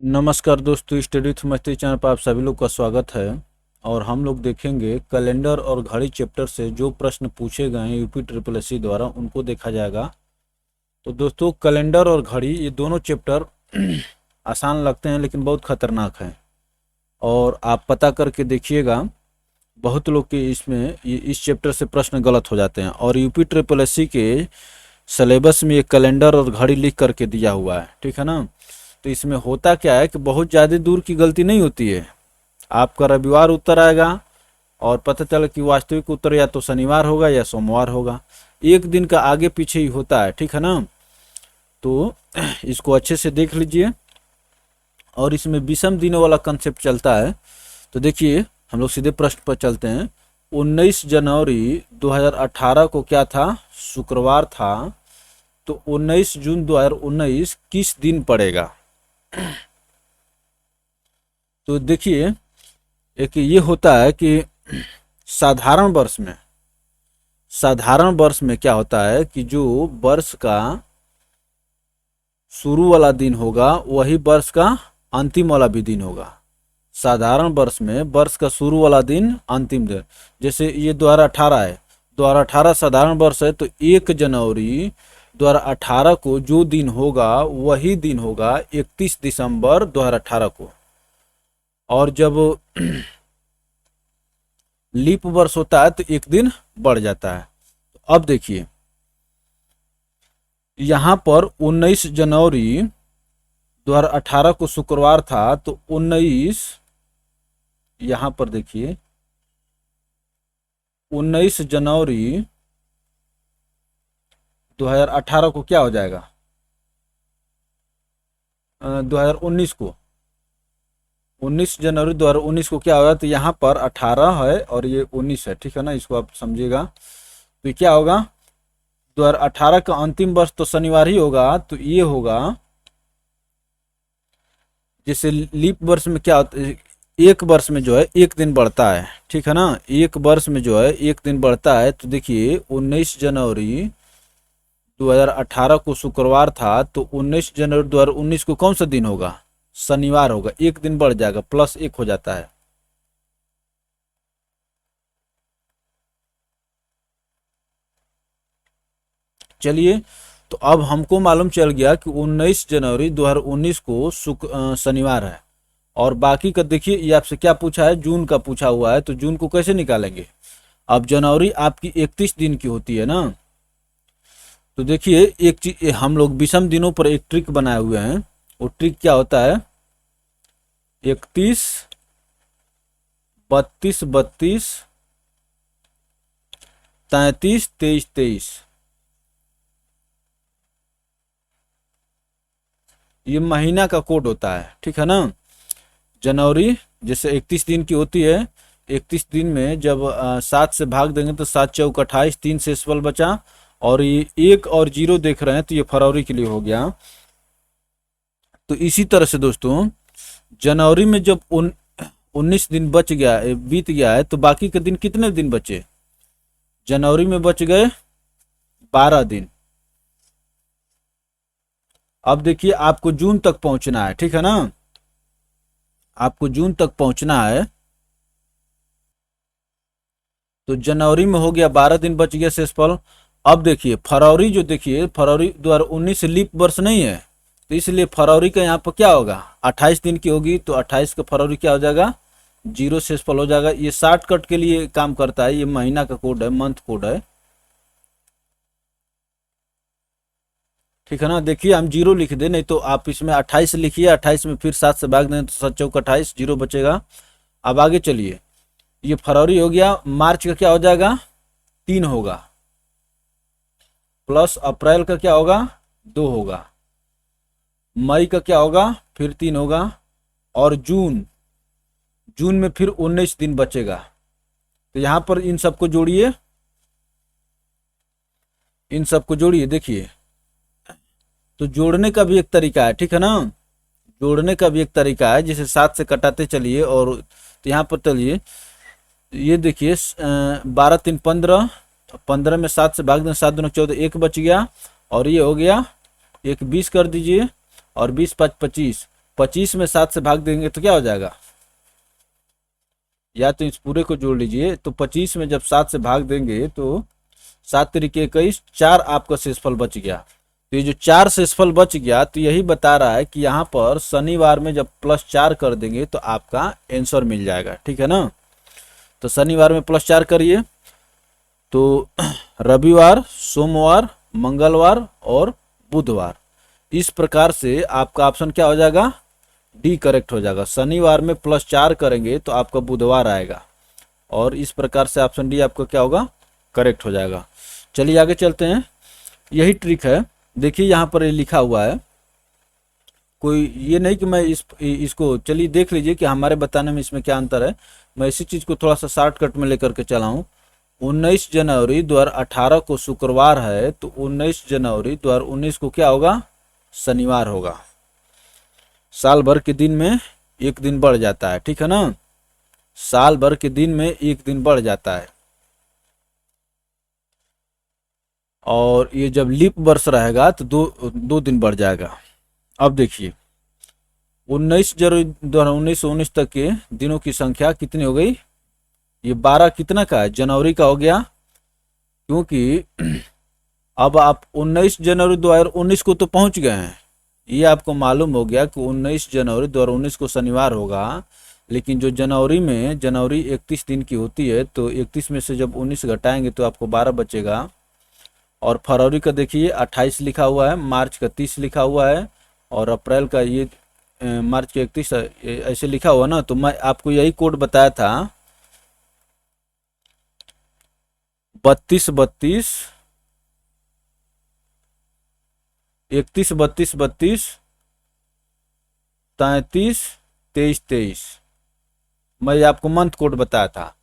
नमस्कार दोस्तों, study with मस्ती चैनल पर आप सभी लोग का स्वागत है। और हम लोग देखेंगे कैलेंडर और घड़ी चैप्टर से जो प्रश्न पूछे गए हैं यूपी ट्रिपल एससी द्वारा, उनको देखा जाएगा। तो दोस्तों, कैलेंडर और घड़ी ये दोनों चैप्टर आसान लगते हैं लेकिन बहुत खतरनाक हैं। और आप पता करके देखिएगा, बहुत लोग के इसमें इस चैप्टर से प्रश्न गलत हो जाते हैं। और यूपी ट्रिपल एससी के सिलेबस में ये कैलेंडर और घड़ी लिख करके दिया हुआ है, ठीक है ना। तो इसमें होता क्या है कि बहुत ज़्यादा दूर की गलती नहीं होती है। आपका रविवार उत्तर आएगा और पता चला कि वास्तविक उत्तर या तो शनिवार होगा या सोमवार होगा, एक दिन का आगे पीछे ही होता है, ठीक है ना। तो इसको अच्छे से देख लीजिए। और इसमें विषम दिनों वाला कंसेप्ट चलता है। तो देखिए, हम लोग सीधे प्रश्न पर चलते हैं। 19 जनवरी 2018 को क्या था? शुक्रवार था। तो 19 जून 2019 किस दिन पड़ेगा? तो देखिए, एक ये होता है कि साधारण वर्ष में क्या होता है कि जो वर्ष का शुरू वाला दिन होगा वही वर्ष का अंतिम वाला भी दिन होगा। साधारण वर्ष में वर्ष का शुरू वाला दिन अंतिम दिन, जैसे ये 2018 है, 2018 साधारण वर्ष है, तो 1 जनवरी 2018 को जो दिन होगा वही दिन होगा 31 दिसंबर 2018 को। और जब लीप वर्ष होता है तो एक दिन बढ़ जाता है। तो अब देखिए, यहां पर 19 जनवरी 2018 को शुक्रवार था, तो 19 यहां पर देखिए 19 जनवरी 2018 को क्या हो जाएगा? 2019 को 19 जनवरी 2019 को क्या होगा? तो यहाँ पर 18 है और ये 19 है, ठीक है ना। इसको आप समझिएगा। तो ये क्या होगा? 2018 का अंतिम वर्ष तो शनिवार ही होगा, तो ये होगा, जैसे लीप वर्ष में क्या होता है, एक वर्ष में जो है एक दिन बढ़ता है, ठीक है ना। एक वर्ष में जो है एक दिन बढ़ता है। तो देखिए, 19 जनवरी 2018 को शुक्रवार था, तो 19 जनवरी 2019 को कौन सा दिन होगा? शनिवार होगा, एक दिन बढ़ जाएगा, +1 हो जाता है। चलिए, तो अब हमको मालूम चल गया कि 19 जनवरी 2019 को शनिवार है। और बाकी का देखिए, ये आपसे क्या पूछा है? जून का पूछा हुआ है। तो जून को कैसे निकालेंगे? अब जनवरी आपकी 31 दिन की होती है ना। तो देखिए, एक चीज हम लोग विषम दिनों पर एक ट्रिक बनाए हुए हैं। वो ट्रिक क्या होता है? 31, 32, 32, 33, 23, 23, ये महीना का कोड होता है, ठीक है ना। जनवरी जैसे 31 दिन की होती है, 31 दिन में जब 7 से भाग देंगे तो 7 चौक 28, 3 से शेषफल बचा। और ये 1 और 0 देख रहे हैं, तो ये फरवरी के लिए हो गया। तो इसी तरह से दोस्तों, जनवरी में जब 19 दिन बीत गया है, तो बाकी के दिन कितने दिन बचे? जनवरी में बच गए 12 दिन। अब देखिए, आपको जून तक पहुंचना है, ठीक है ना। आपको जून तक पहुंचना है। तो जनवरी में हो गया 12 दिन, बच गया शेषफल। अब देखिए फरवरी, जो देखिए फरवरी 2019 लीप वर्ष नहीं है, तो इसलिए फरवरी का यहाँ पर क्या होगा? 28 दिन की होगी, तो 28 का फरवरी क्या हो जाएगा? 0 शेषफल हो जाएगा। ये शॉर्टकट के लिए काम करता है, ये महीना का कोड है, मंथ कोड है, ठीक है ना। देखिए, हम 0 लिख दे, नहीं तो आप इसमें 28 लिखिए, 28 में फिर 7 से भाग दें तो 7 चौक 28, 0 बचेगा। अब आगे चलिए, ये फरवरी हो गया। मार्च का क्या हो जाएगा? 3 होगा, प्लस अप्रैल का क्या होगा? 2 होगा। मई का क्या होगा? फिर 3 होगा। और जून में फिर 19 दिन बचेगा। तो यहां पर इन सबको जोड़िए, देखिए। तो जोड़ने का भी एक तरीका है, ठीक है ना। जोड़ने का भी एक तरीका है, जैसे 7 से कटाते चलिए। और तो यहाँ पर चलिए, ये देखिए 12 3 15, 15 में 7 से भाग दें, 7 दूनी 14, 1 बच गया। और ये हो गया, एक 20 कर दीजिए, और 20 5 25, 25 में 7 से भाग देंगे तो क्या हो जाएगा, या तो इस पूरे को जोड़ लीजिए। तो 25 में जब 7 से भाग देंगे तो 7 तरीके 21, 4 आपका शेषफल बच गया। तो ये जो 4 शेषफल बच गया, तो यही बता रहा है कि यहाँ पर शनिवार में जब +4 कर देंगे तो आपका आंसर मिल जाएगा। ठीक है ना। तो शनिवार में +4 करिए तो रविवार, सोमवार, मंगलवार और बुधवार, इस प्रकार से आपका ऑप्शन क्या हो जाएगा, डी करेक्ट हो जाएगा। शनिवार में +4 करेंगे तो आपका बुधवार आएगा, और इस प्रकार से ऑप्शन डी आपका क्या होगा, करेक्ट हो जाएगा। चलिए आगे चलते हैं। यही ट्रिक है, देखिए यहाँ पर ये लिखा हुआ है, कोई ये नहीं कि मैं इसको चलिए देख लीजिए कि हमारे बताने में इसमें क्या अंतर है। मैं इसी चीज़ को थोड़ा सा शॉर्टकट में लेकर के चला हूँ। 19 जनवरी 2018 को शुक्रवार है, तो 19 जनवरी 2019 को क्या होगा, शनिवार होगा। साल भर के दिन में एक दिन बढ़ जाता है। ठीक है ना, साल भर के दिन में एक दिन बढ़ जाता है, और ये जब लीप वर्ष रहेगा तो दो दिन बढ़ जाएगा। अब देखिए 19 जनवरी 2019 से 19 तक के दिनों की संख्या कितनी हो गई, ये 12 कितना का है, जनवरी का हो गया। क्योंकि अब आप 19 जनवरी 2019 को तो पहुंच गए हैं, ये आपको मालूम हो गया कि 19 जनवरी 2019 को शनिवार होगा। लेकिन जो जनवरी 31 दिन की होती है, तो 31 में से जब 19 घटाएंगे तो आपको 12 बचेगा। और फरवरी का देखिए 28 लिखा हुआ है, मार्च का 30 लिखा हुआ है, और अप्रैल का ये मार्च के 31 ऐसे लिखा हुआ ना। तो मैं आपको यही कोड बताया था, 32 32, 31 32 32, 33 23 23, मैं आपको मंथ कोड बताया था।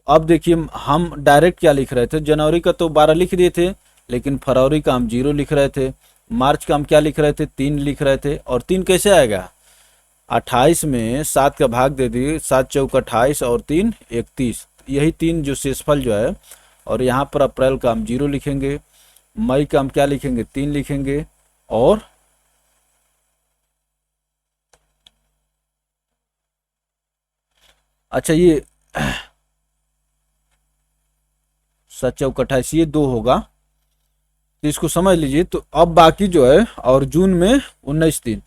अब देखिए हम डायरेक्ट क्या लिख रहे थे, जनवरी का तो 12 लिख दिए थे, लेकिन फरवरी का हम 0 लिख रहे थे, मार्च का हम क्या लिख रहे थे, 3 लिख रहे थे। और 3 कैसे आएगा, 28 में 7 का भाग दे दिए, 7 चौक 28 और 3 31, यही 3 जो शेषफल जो है। और यहाँ पर अप्रैल का हम 0 लिखेंगे, मई का हम क्या लिखेंगे, 3 लिखेंगे, और अच्छा ये 7 चौक 28 ये 2 होगा, तो इसको समझ लीजिए। तो अब बाकी जो है, और जून में 19 दिन,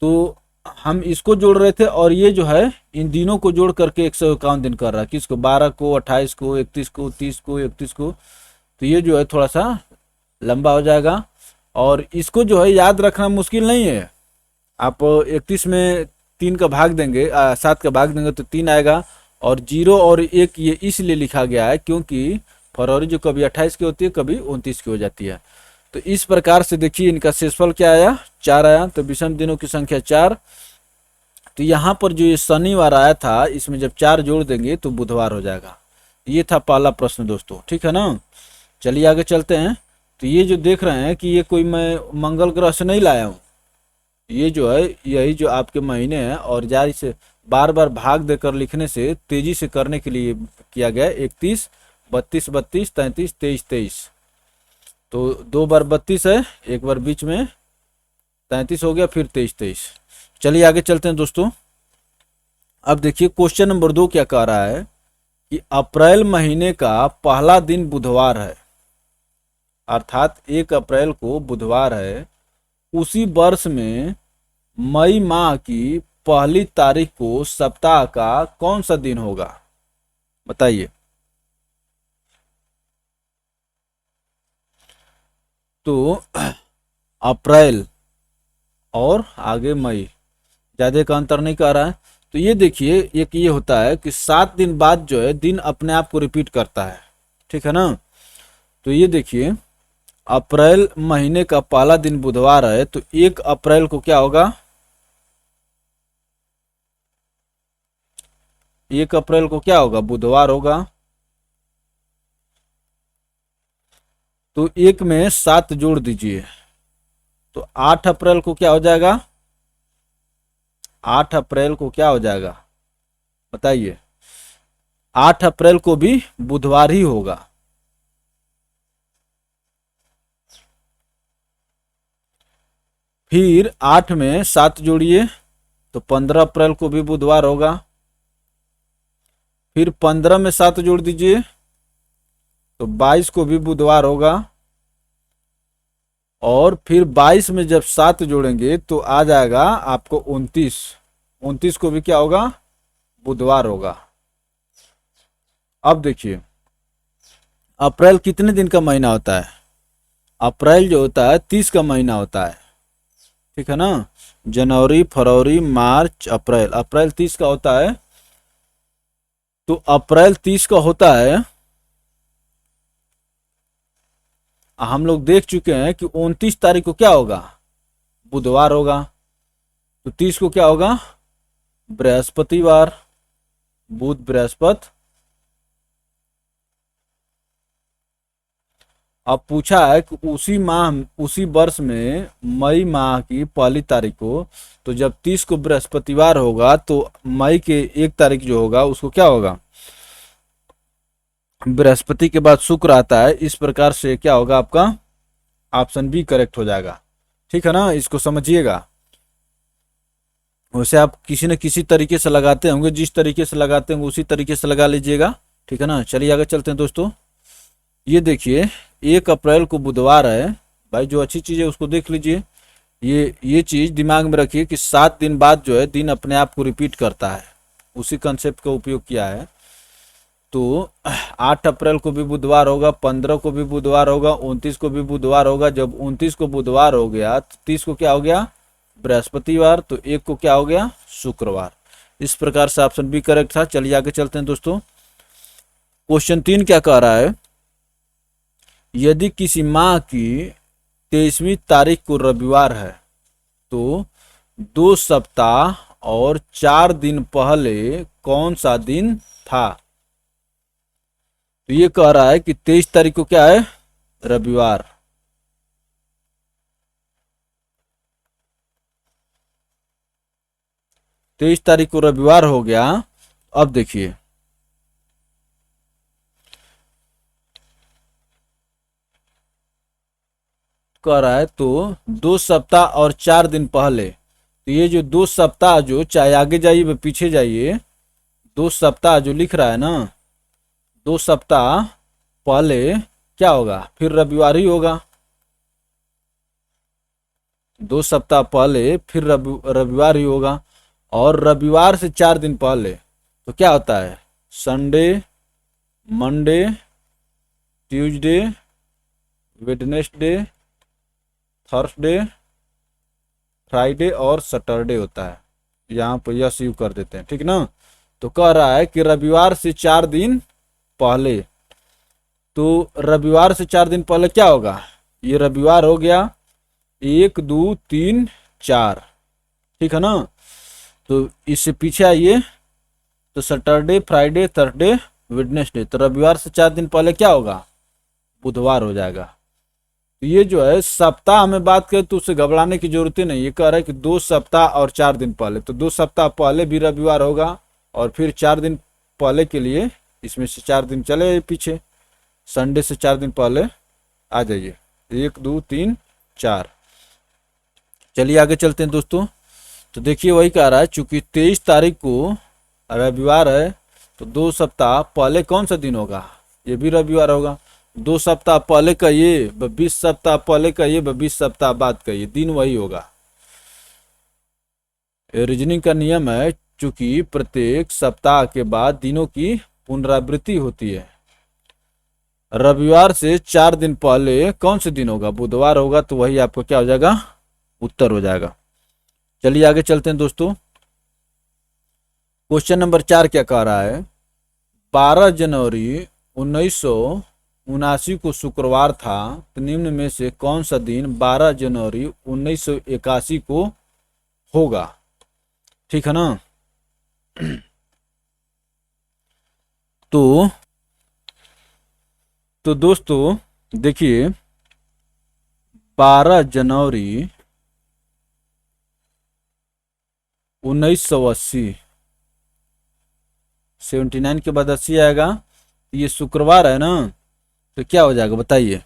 तो हम इसको जोड़ रहे थे, और ये जो है इन दिनों को जोड़ करके 151 दिन कर रहा है। किसको, 12 को, 28 को, 31 को, 30 को, 31 को। तो ये जो है थोड़ा सा लंबा हो जाएगा, और इसको जो है याद रखना मुश्किल नहीं है। आप 31 में 3 का भाग देंगे, 7 का भाग देंगे तो 3 आएगा, और 0 और 1 ये इसलिए लिखा गया है क्योंकि फरवरी जो कभी 28 की होती है, कभी 29 की हो जाती है। तो इस प्रकार से देखिए इनका शेषफल क्या आया, 4 आया। तो विषम दिनों की संख्या 4। तो यहाँ पर जो ये शनिवार आया था, इसमें जब 4 जोड़ देंगे तो बुधवार हो जाएगा। ये था पहला प्रश्न दोस्तों। ठीक है ना, चलिए आगे चलते हैं। तो ये जो देख रहे हैं कि ये कोई मैं मंगल ग्रह से नहीं लाया हूँ, ये जो है यही जो आपके महीने हैं, और जारी से बार बार भाग देकर लिखने से तेजी से करने के लिए किया गया। 31 32 32 33 23 23, तो 2 बार 32 है, एक बार बीच में 33 हो गया, फिर 23 23। चलिए आगे चलते हैं दोस्तों। अब देखिए क्वेश्चन नंबर 2 क्या कह रहा है कि अप्रैल महीने का पहला दिन बुधवार है, अर्थात 1 अप्रैल को बुधवार है। उसी वर्ष में मई माह की पहली तारीख को सप्ताह का कौन सा दिन होगा, बताइए। तो अप्रैल और आगे मई, ज़्यादा का अंतर नहीं कर रहा है। तो ये देखिए एक ये होता है कि 7 दिन बाद जो है दिन अपने आप को रिपीट करता है। ठीक है ना। तो ये देखिए अप्रैल महीने का पहला दिन बुधवार है, तो 1 अप्रैल को क्या होगा, 1 अप्रैल को क्या होगा, बुधवार होगा। तो 1 में 7 जोड़ दीजिए, तो 8 अप्रैल को क्या हो जाएगा, 8 अप्रैल को क्या हो जाएगा, बताइए। 8 अप्रैल को भी बुधवार ही होगा। फिर 8 में 7 जोड़िए, तो 15 अप्रैल को भी बुधवार होगा। फिर 15 में 7 जोड़ दीजिए तो 22 को भी बुधवार होगा। और फिर 22 में जब 7 जोड़ेंगे तो आ जाएगा आपको 29। 29 को भी क्या होगा? बुधवार होगा। अब देखिए अप्रैल कितने दिन का महीना होता है? अप्रैल जो होता है 30 का महीना होता है, ठीक है ना। जनवरी, फरवरी, मार्च, अप्रैल, अप्रैल 30 का होता है। तो अप्रैल 30 का होता है, हम लोग देख चुके हैं कि 29 तारीख को क्या होगा? बुधवार होगा। तो 30 को क्या होगा? बृहस्पतिवार, बुध बृहस्पति। अब पूछा है कि उसी माह, उसी वर्ष में मई माह की पहली तारीख को, तो जब 30 को बृहस्पतिवार होगा तो मई के 1 तारीख जो होगा उसको क्या होगा? बृहस्पति के बाद शुक्र आता है। इस प्रकार से क्या होगा? आपका ऑप्शन बी करेक्ट हो जाएगा, ठीक है ना। इसको समझिएगा। वैसे आप किसी न किसी तरीके से लगाते होंगे, जिस तरीके से लगाते होंगे उसी तरीके से लगा लीजिएगा, ठीक है ना। चलिए आगे चलते हैं दोस्तों। ये देखिए 1 अप्रैल को बुधवार है भाई, जो अच्छी चीज़ है उसको देख लीजिए। ये चीज़ दिमाग में रखिए कि 7 दिन बाद जो है दिन अपने आप को रिपीट करता है, उसी कंसेप्ट का उपयोग किया है। तो 8 अप्रैल को भी बुधवार होगा, 15 को भी बुधवार होगा, 29 को भी बुधवार होगा। जब 29 को बुधवार हो गया तो 30 को क्या हो गया? बृहस्पतिवार। तो 1 को क्या हो गया? शुक्रवार। इस प्रकार से ऑप्शन बी करेक्ट था। चलिए आगे चलते हैं दोस्तों। क्वेश्चन 3 क्या कह रहा है? यदि किसी माह की 23वीं तारीख को रविवार है तो 2 सप्ताह और 4 दिन पहले कौन सा दिन था? तो ये कह रहा है कि 23 तारीख को क्या है? रविवार। तेईस तारीख को रविवार हो गया। अब देखिए कह रहा है तो 2 सप्ताह और 4 दिन पहले। तो ये जो 2 सप्ताह, जो चाहे आगे जाइए पीछे जाइए, 2 सप्ताह जो लिख रहा है ना, 2 सप्ताह पहले क्या होगा? फिर रविवार ही होगा। 2 सप्ताह पहले फिर रविवार ही होगा। और रविवार से 4 दिन पहले तो क्या होता है? Sunday, Monday, Tuesday, Wednesday, Thursday, Friday और सैटरडे होता है। यहाँ पर यस यू कर देते हैं, ठीक ना। तो कह रहा है कि रविवार से 4 दिन पहले। तो रविवार से 4 दिन पहले क्या होगा? ये रविवार हो गया, 1 2 3 4, ठीक है ना। तो इससे पीछे आइए तो सैटरडे, फ्राइडे, थर्सडे, वेडनेसडे। तो रविवार से 4 दिन पहले क्या होगा? बुधवार हो जाएगा। तो ये जो है सप्ताह में बात करें तो उससे घबराने की जरूरत ही नहीं। ये कह रहा है कि 2 सप्ताह और 4 दिन पहले। तो 2 सप्ताह पहले भी रविवार होगा और फिर 4 दिन पहले के लिए इसमें से 4 दिन चले पीछे, संडे से 4 दिन पहले आ जाइए। 1 2 3 4। चलिए आगे चलते हैं दोस्तों। तो देखिए वही कह रहा है, चूंकि 23 तारीख को रविवार है तो 2 सप्ताह पहले कौन सा दिन होगा? ये भी रविवार होगा। 2 सप्ताह पहले का ये, 20 सप्ताह पहले का ये, 20 सप्ताह बाद का ये, दिन वही होगा। रीजनिंग का नियम है, चूंकि प्रत्येक सप्ताह के बाद दिनों की पुनरावृत्ति होती है। रविवार से 4 दिन पहले कौन से दिन होगा? बुधवार होगा। तो वही आपको क्या हो जाएगा? उत्तर हो जाएगा। चलिए आगे चलते हैं दोस्तों। क्वेश्चन नंबर 4 क्या कह रहा है? 12 जनवरी 1979 को शुक्रवार था। तो निम्न में से कौन सा दिन 12 जनवरी 1981 को होगा? ठीक है ना। तो दोस्तों देखिए 12 जनवरी 1980, 79 के बाद 80 आएगा। ये शुक्रवार है ना, तो क्या हो जाएगा बताइए?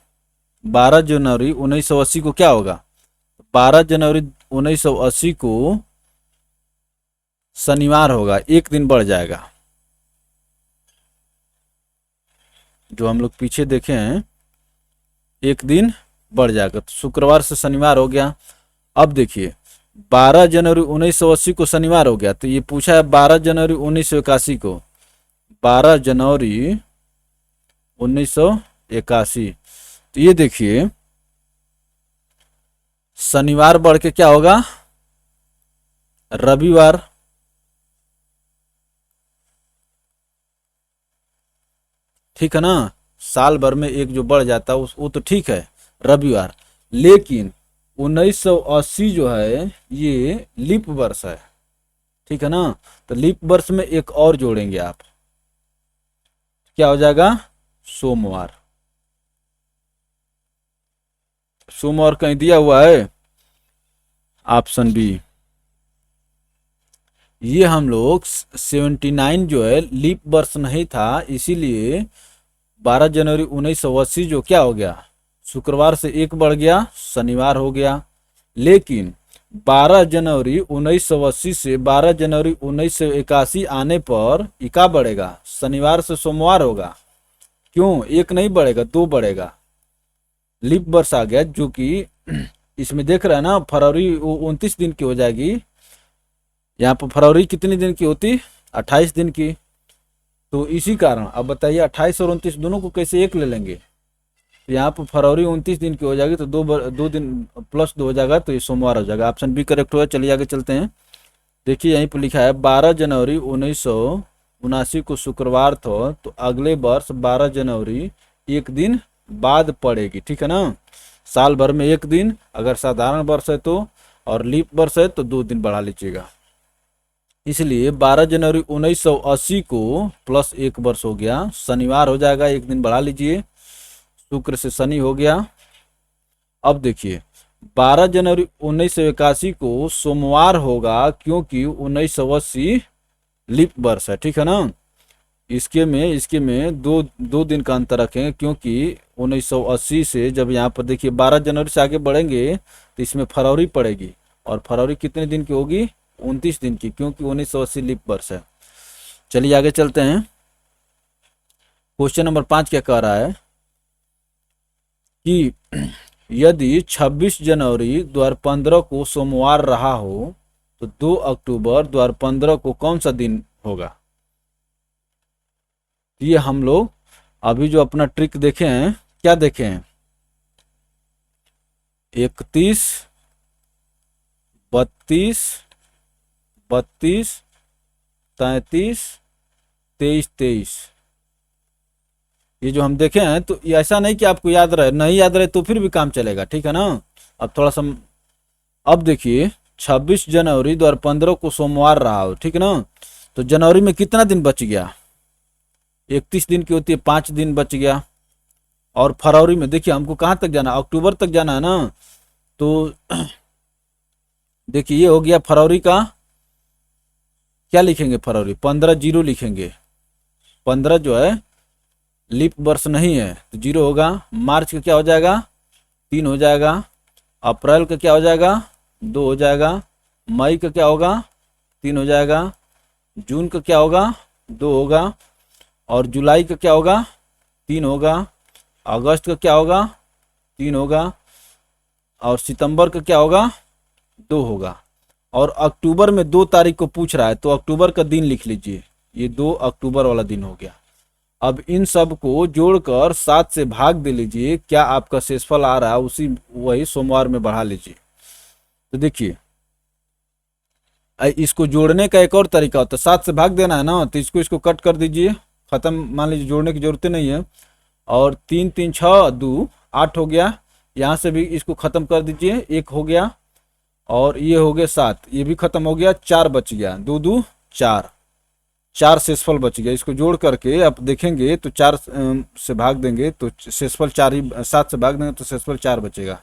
12 जनवरी 1980 को क्या होगा? 12 जनवरी 1980 को शनिवार होगा, एक दिन बढ़ जाएगा। जो हम लोग पीछे देखे हैं, एक दिन बढ़ जाएगा, तो शुक्रवार से शनिवार हो गया। अब देखिए 12 जनवरी 1980 को शनिवार हो गया, तो ये पूछा है 12 जनवरी 1981 को, 12 जनवरी 1981, तो ये देखिए शनिवार बढ़ के क्या होगा, रविवार। ठीक है ना, साल भर में एक जो बढ़ जाता है वो तो ठीक है, रविवार। लेकिन 1980 जो है ये लीप वर्ष है, ठीक है ना, तो लीप वर्ष में एक और जोड़ेंगे आप, क्या हो जाएगा, सोमवार। सोमवार कहीं दिया हुआ है, ऑप्शन बी। ये हम लोग 79 जो है लीप वर्ष नहीं था, इसीलिए 12 जनवरी 1980 जो क्या हो गया, शुक्रवार से एक बढ़ गया, शनिवार हो गया। लेकिन 12 जनवरी 1980 से 12 जनवरी 1981 आने पर इका बढ़ेगा, शनिवार से सोमवार होगा। क्यों, एक नहीं बढ़ेगा, दो बढ़ेगा, लीप वर्ष आ गया, जो कि इसमें देख रहा है ना, फरवरी 29 दिन की हो जाएगी, यहाँ पर फरवरी कितनी दिन की होती, 28 दिन की। तो इसी कारण अब बताइए 28 और 29 दोनों को कैसे एक ले लेंगे, तो यहाँ पर फरवरी 29 दिन की हो जाएगी, तो दो दिन प्लस 2 हो जाएगा, तो ये सोमवार हो जाएगा। ऑप्शन बी करेक्ट हुआ। चलिए आगे चलते हैं। देखिए यहीं पर लिखा है 12 जनवरी 1979 को शुक्रवार था, तो अगले वर्ष 12 जनवरी एक दिन बाद पड़ेगी, ठीक है ना, साल भर में एक दिन, अगर साधारण वर्ष है तो, और लीप वर्ष है तो 2 दिन बढ़ा लीजिएगा। इसलिए 12 जनवरी 1980 को प्लस एक वर्ष हो गया, शनिवार हो जाएगा, एक दिन बढ़ा लीजिए, शुक्र से शनि हो गया। अब देखिए 12 जनवरी 1981 को सोमवार होगा, क्योंकि 1980 लीप वर्ष है, ठीक है ना। इसके में दो दिन का अंतर रखेंगे, क्योंकि 1980 से जब यहाँ पर देखिए 12 जनवरी से आगे बढ़ेंगे तो इसमें फरवरी पड़ेगी, और फरवरी कितने दिन की होगी, 29 दिन की, क्योंकि 1980 लीप वर्ष है। चलिए आगे चलते हैं। क्वेश्चन नंबर 5 क्या कह रहा है कि यदि 26 जनवरी 2015 को सोमवार रहा हो, तो 2 अक्टूबर 2015 को कौन सा दिन होगा। ये हम लोग अभी जो अपना ट्रिक देखे हैं, क्या देखे हैं, 31, 32, 32, 33, 23, 23, ये जो हम देखे हैं, तो ये ऐसा नहीं कि आपको याद रहे, नहीं याद रहे तो फिर भी काम चलेगा, ठीक है ना। अब थोड़ा सा, अब देखिए 26 जनवरी 2015 को सोमवार रहा हो, ठीक है ना, तो जनवरी में कितना दिन बच गया, 31 दिन की होती है, 5 दिन बच गया। और फरवरी में देखिए हमको कहाँ तक जाना, अक्टूबर तक जाना है ना, तो देखिए ये हो गया फरवरी का, क्या लिखेंगे, फरवरी 15 जीरो लिखेंगे, 15 जो है लीप वर्ष नहीं है तो जीरो होगा। मार्च का क्या हो जाएगा, 3 हो जाएगा। अप्रैल का क्या हो जाएगा, 2 हो जाएगा। मई का क्या होगा, 3 हो जाएगा। जून का क्या होगा, 2 होगा। और जुलाई का क्या होगा, 3 होगा। अगस्त का क्या होगा, 3 होगा। और सितंबर का क्या होगा, 2 होगा। और अक्टूबर में 2 तारीख को पूछ रहा है, तो अक्टूबर का दिन लिख लीजिए, ये 2 अक्टूबर वाला दिन हो गया। अब इन सब को जोड़कर 7 से भाग दे लीजिए, क्या आपका शेषफल आ रहा है उसी वही सोमवार में बढ़ा लीजिए। तो देखिए इसको जोड़ने का एक और तरीका होता है, 7 से भाग देना है ना, तो इसको कट कर दीजिए, खत्म, मान लीजिए जोड़ने की जरूरत नहीं है। और 3 3 6 2 8 हो गया, यहाँ से भी इसको खत्म कर दीजिए, 1 हो गया। और ये हो गया 7, ये भी खत्म हो गया, 4 बच गया, 2 2 4, 4 शेषफल बच गया। इसको जोड़ करके आप देखेंगे तो 4 से भाग देंगे तो शेषफल 4 ही, 7 से भाग देंगे तो शेषफल 4 बचेगा।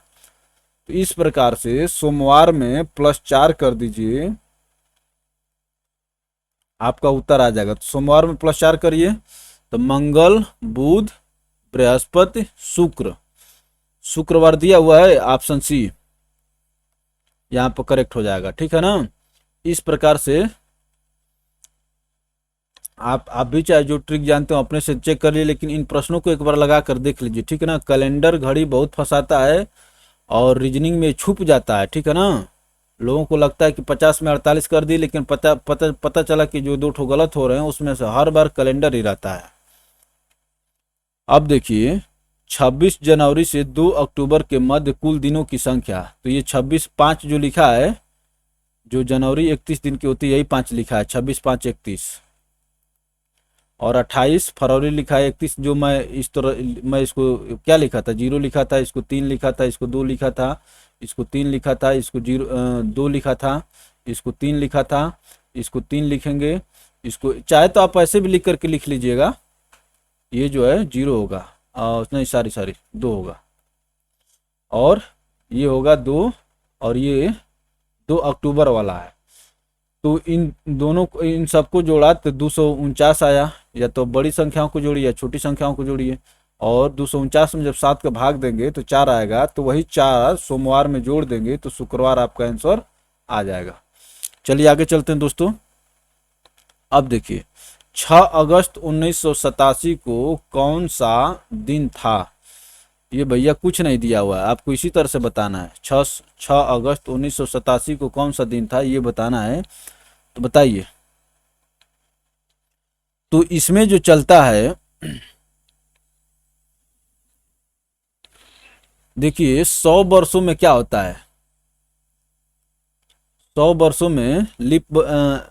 तो इस प्रकार से सोमवार में +4 कर दीजिए, आपका उत्तर आ जाएगा। तो सोमवार में +4 करिए, तो मंगल, बुध, बृहस्पति, शुक्र, शुक्रवार दिया हुआ है, ऑप्शन सी यहाँ पर करेक्ट हो जाएगा, ठीक है ना। इस प्रकार से आप भी चाहे जो ट्रिक जानते हो अपने से चेक कर लिए, लेकिन इन प्रश्नों को एक बार लगा कर देख लीजिए, ठीक है ना। कैलेंडर घड़ी बहुत फंसाता है और रीजनिंग में छुप जाता है, ठीक है ना। लोगों को लगता है कि 50 में 48 कर दी, लेकिन पता पता पता चला कि जो दो ठो गलत हो रहे हैं उसमें से हर बार कैलेंडर ही रहता है। अब देखिए 26 जनवरी से 2 अक्टूबर के मध्य कुल दिनों की संख्या, तो ये 26 5 जो लिखा है, जो जनवरी 31 दिन की होती है यही 5 लिखा है, 26 5 31। और 28 फरवरी लिखा है 31, जो मैं इस तरह मैं इसको क्या लिखा था, जीरो लिखा था, इसको 3 लिखा था, इसको 2 लिखा था, इसको 3 लिखा था, इसको 2 लिखा था, इसको 3 लिखा था, इसको 3 लिखेंगे, इसको चाहे तो आप ऐसे भी लिख करके लिख लीजिएगा, ये जो है जीरो होगा, नहीं सॉरी सॉरी 2 होगा, और ये होगा 2, और ये 2 अक्टूबर वाला है। तो इन दोनों को, इन सबको जोड़ा तो 249 आया। या तो बड़ी संख्याओं को जोड़िए या छोटी संख्याओं को जोड़िए, और 249 में जब 7 का भाग देंगे तो 4 आएगा, तो वही 4 सोमवार में जोड़ देंगे तो शुक्रवार आपका आंसर आ जाएगा। चलिए आगे चलते हैं दोस्तों। अब देखिए 6 अगस्त 1987 को कौन सा दिन था। ये भैया कुछ नहीं दिया हुआ है, आपको इसी तरह से बताना है। 6 अगस्त 1987 को कौन सा दिन था ये बताना है, तो बताइए। तो इसमें जो चलता है, देखिए 100 वर्षों में क्या होता है, 100 वर्षों में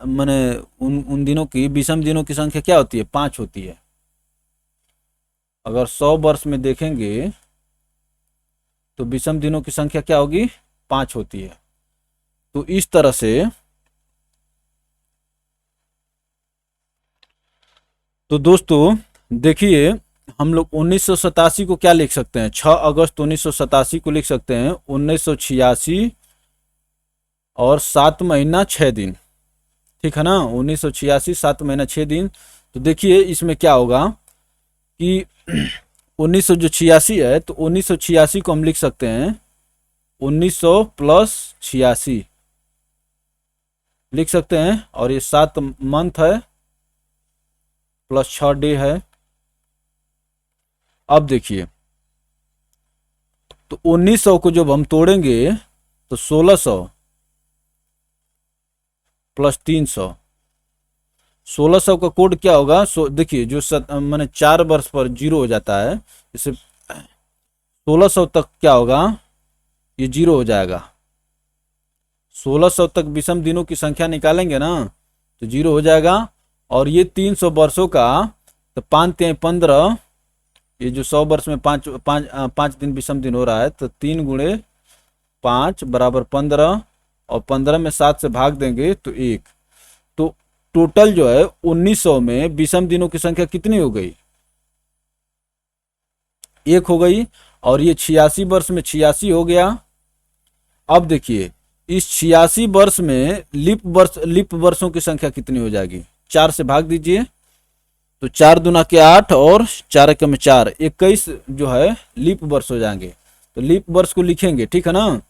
माने उन दिनों की विषम दिनों की संख्या क्या होती है, 5 होती है। अगर 100 वर्ष में देखेंगे तो विषम दिनों की संख्या क्या होगी, 5 होती है। तो इस तरह से, तो दोस्तों देखिए हम लोग 1987 को क्या लिख सकते हैं, 6 अगस्त 1987 को लिख सकते हैं 1986 और 7 महीना 6 दिन, ठीक है ना। 1986 7 महीना 6 दिन। तो देखिए इसमें क्या होगा कि 1900 जो 86 है, तो 1986 को हम लिख सकते हैं 1900 प्लस 86 लिख सकते हैं, और ये 7 मंथ है प्लस 6 डे है। अब देखिए तो 1900 को जब हम तोड़ेंगे तो 1600 प्लस 300, 1600 का कोड क्या होगा, देखिए जो मैंने 4 वर्ष पर जीरो हो जाता है, जैसे 1600 तक क्या होगा, ये जीरो हो जाएगा। 1600 तक विषम दिनों की संख्या निकालेंगे ना तो जीरो हो जाएगा। और ये 300 वर्षों का, तो 5 3 15, ये जो 100 वर्ष में 5 दिन विषम दिन हो रहा है, तो 3 गुणे 5 बराबर 15, और 15 में 7 से भाग देंगे तो 1। तो टोटल जो है 1900 में विषम दिनों की संख्या कितनी हो गई, 1 हो गई। और ये 86 वर्ष में 86 हो गया। अब देखिए इस 86 वर्ष में लीप वर्षों की संख्या कितनी हो जाएगी, 4 से भाग दीजिए, तो 4 दूना के 8 और 4 एक में 4, 21 जो है लीप वर्ष हो जाएंगे। तो लीप वर्ष को लिखेंगे, ठीक है ना।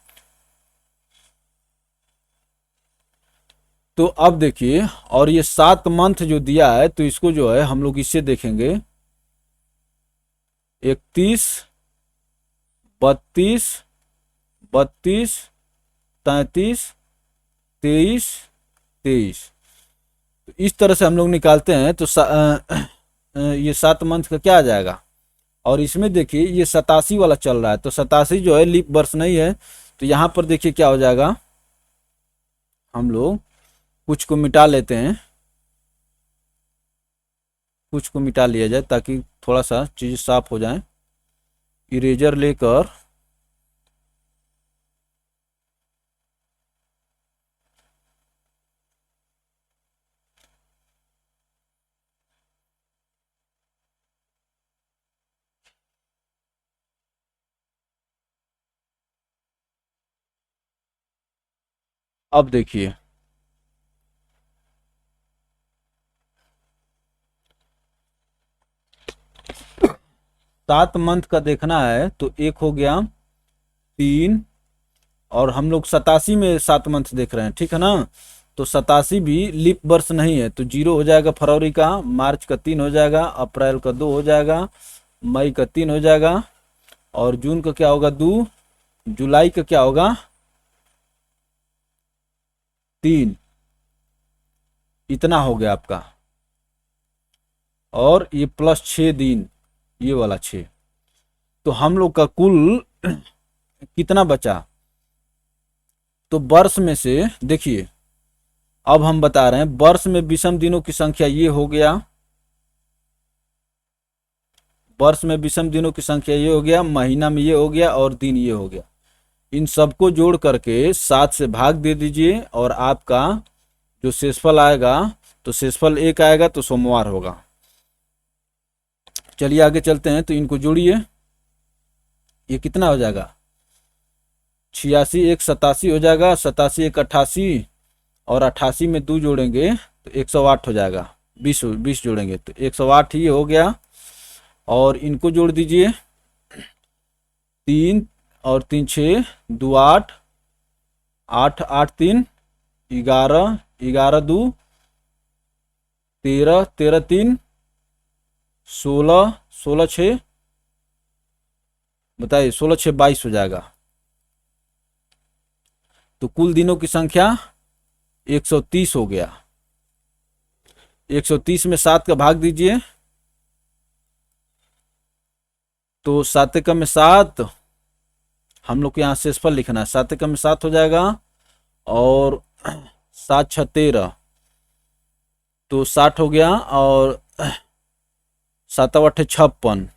तो अब देखिए, और ये 7 मंथ जो दिया है, तो इसको जो है हम लोग इससे देखेंगे 31 32 32 33 23 23। तो इस तरह से हम लोग निकालते हैं, तो ये 7 मंथ का क्या आ जाएगा। और इसमें देखिए ये 87 वाला चल रहा है, तो 87 जो है लीप वर्ष नहीं है। तो यहाँ पर देखिए क्या हो जाएगा, हम लोग कुछ को मिटा लेते हैं, कुछ को मिटा लिया जाए ताकि थोड़ा सा चीज़ साफ हो जाए। इरेजर लेकर अब देखिए 7 मंथ का देखना है, तो 1 हो गया 3, और हम लोग 87 में 7 मंथ देख रहे हैं, ठीक है ना। तो 87 भी लीप वर्ष नहीं है, तो 0 हो जाएगा फरवरी का, मार्च का 3 हो जाएगा, अप्रैल का 2 हो जाएगा, मई का 3 हो जाएगा, और जून का क्या होगा 2, जुलाई का क्या होगा 3। इतना हो गया आपका, और ये प्लस 6 दिन, ये वाला 6। तो हम लोग का कुल कितना बचा? तो वर्ष में से देखिए, अब हम बता रहे हैं वर्ष में विषम दिनों की संख्या ये हो गया, वर्ष में विषम दिनों की संख्या ये हो गया, महीना में ये हो गया, और दिन ये हो गया। इन सबको जोड़ करके 7 से भाग दे दीजिए, और आपका जो शेषफल आएगा, तो शेषफल 1 आएगा, तो सोमवार होगा। चलिए आगे चलते हैं, तो इनको जोड़िए, ये कितना हो जाएगा 86 1 87 हो जाएगा, 87 1 88, और 88 में 2 जोड़ेंगे तो 108 हो जाएगा, 20 जोड़ेंगे तो 108 ही हो गया। और इनको जोड़ दीजिए, 3 और 3 6, 2 8, 8 8 3 11, 11 2 13, 13 3 16, 16 6, बताइए 16 6 22 हो जाएगा। तो कुल दिनों की संख्या 130 हो गया। 130 में 7 का भाग दीजिए, तो 7 एकम में 7, हम लोग को यहाँ शेषफल लिखना है, 7 एकम में 7 हो जाएगा, और 7 6 13, तो 60 हो गया, और 7 8 56,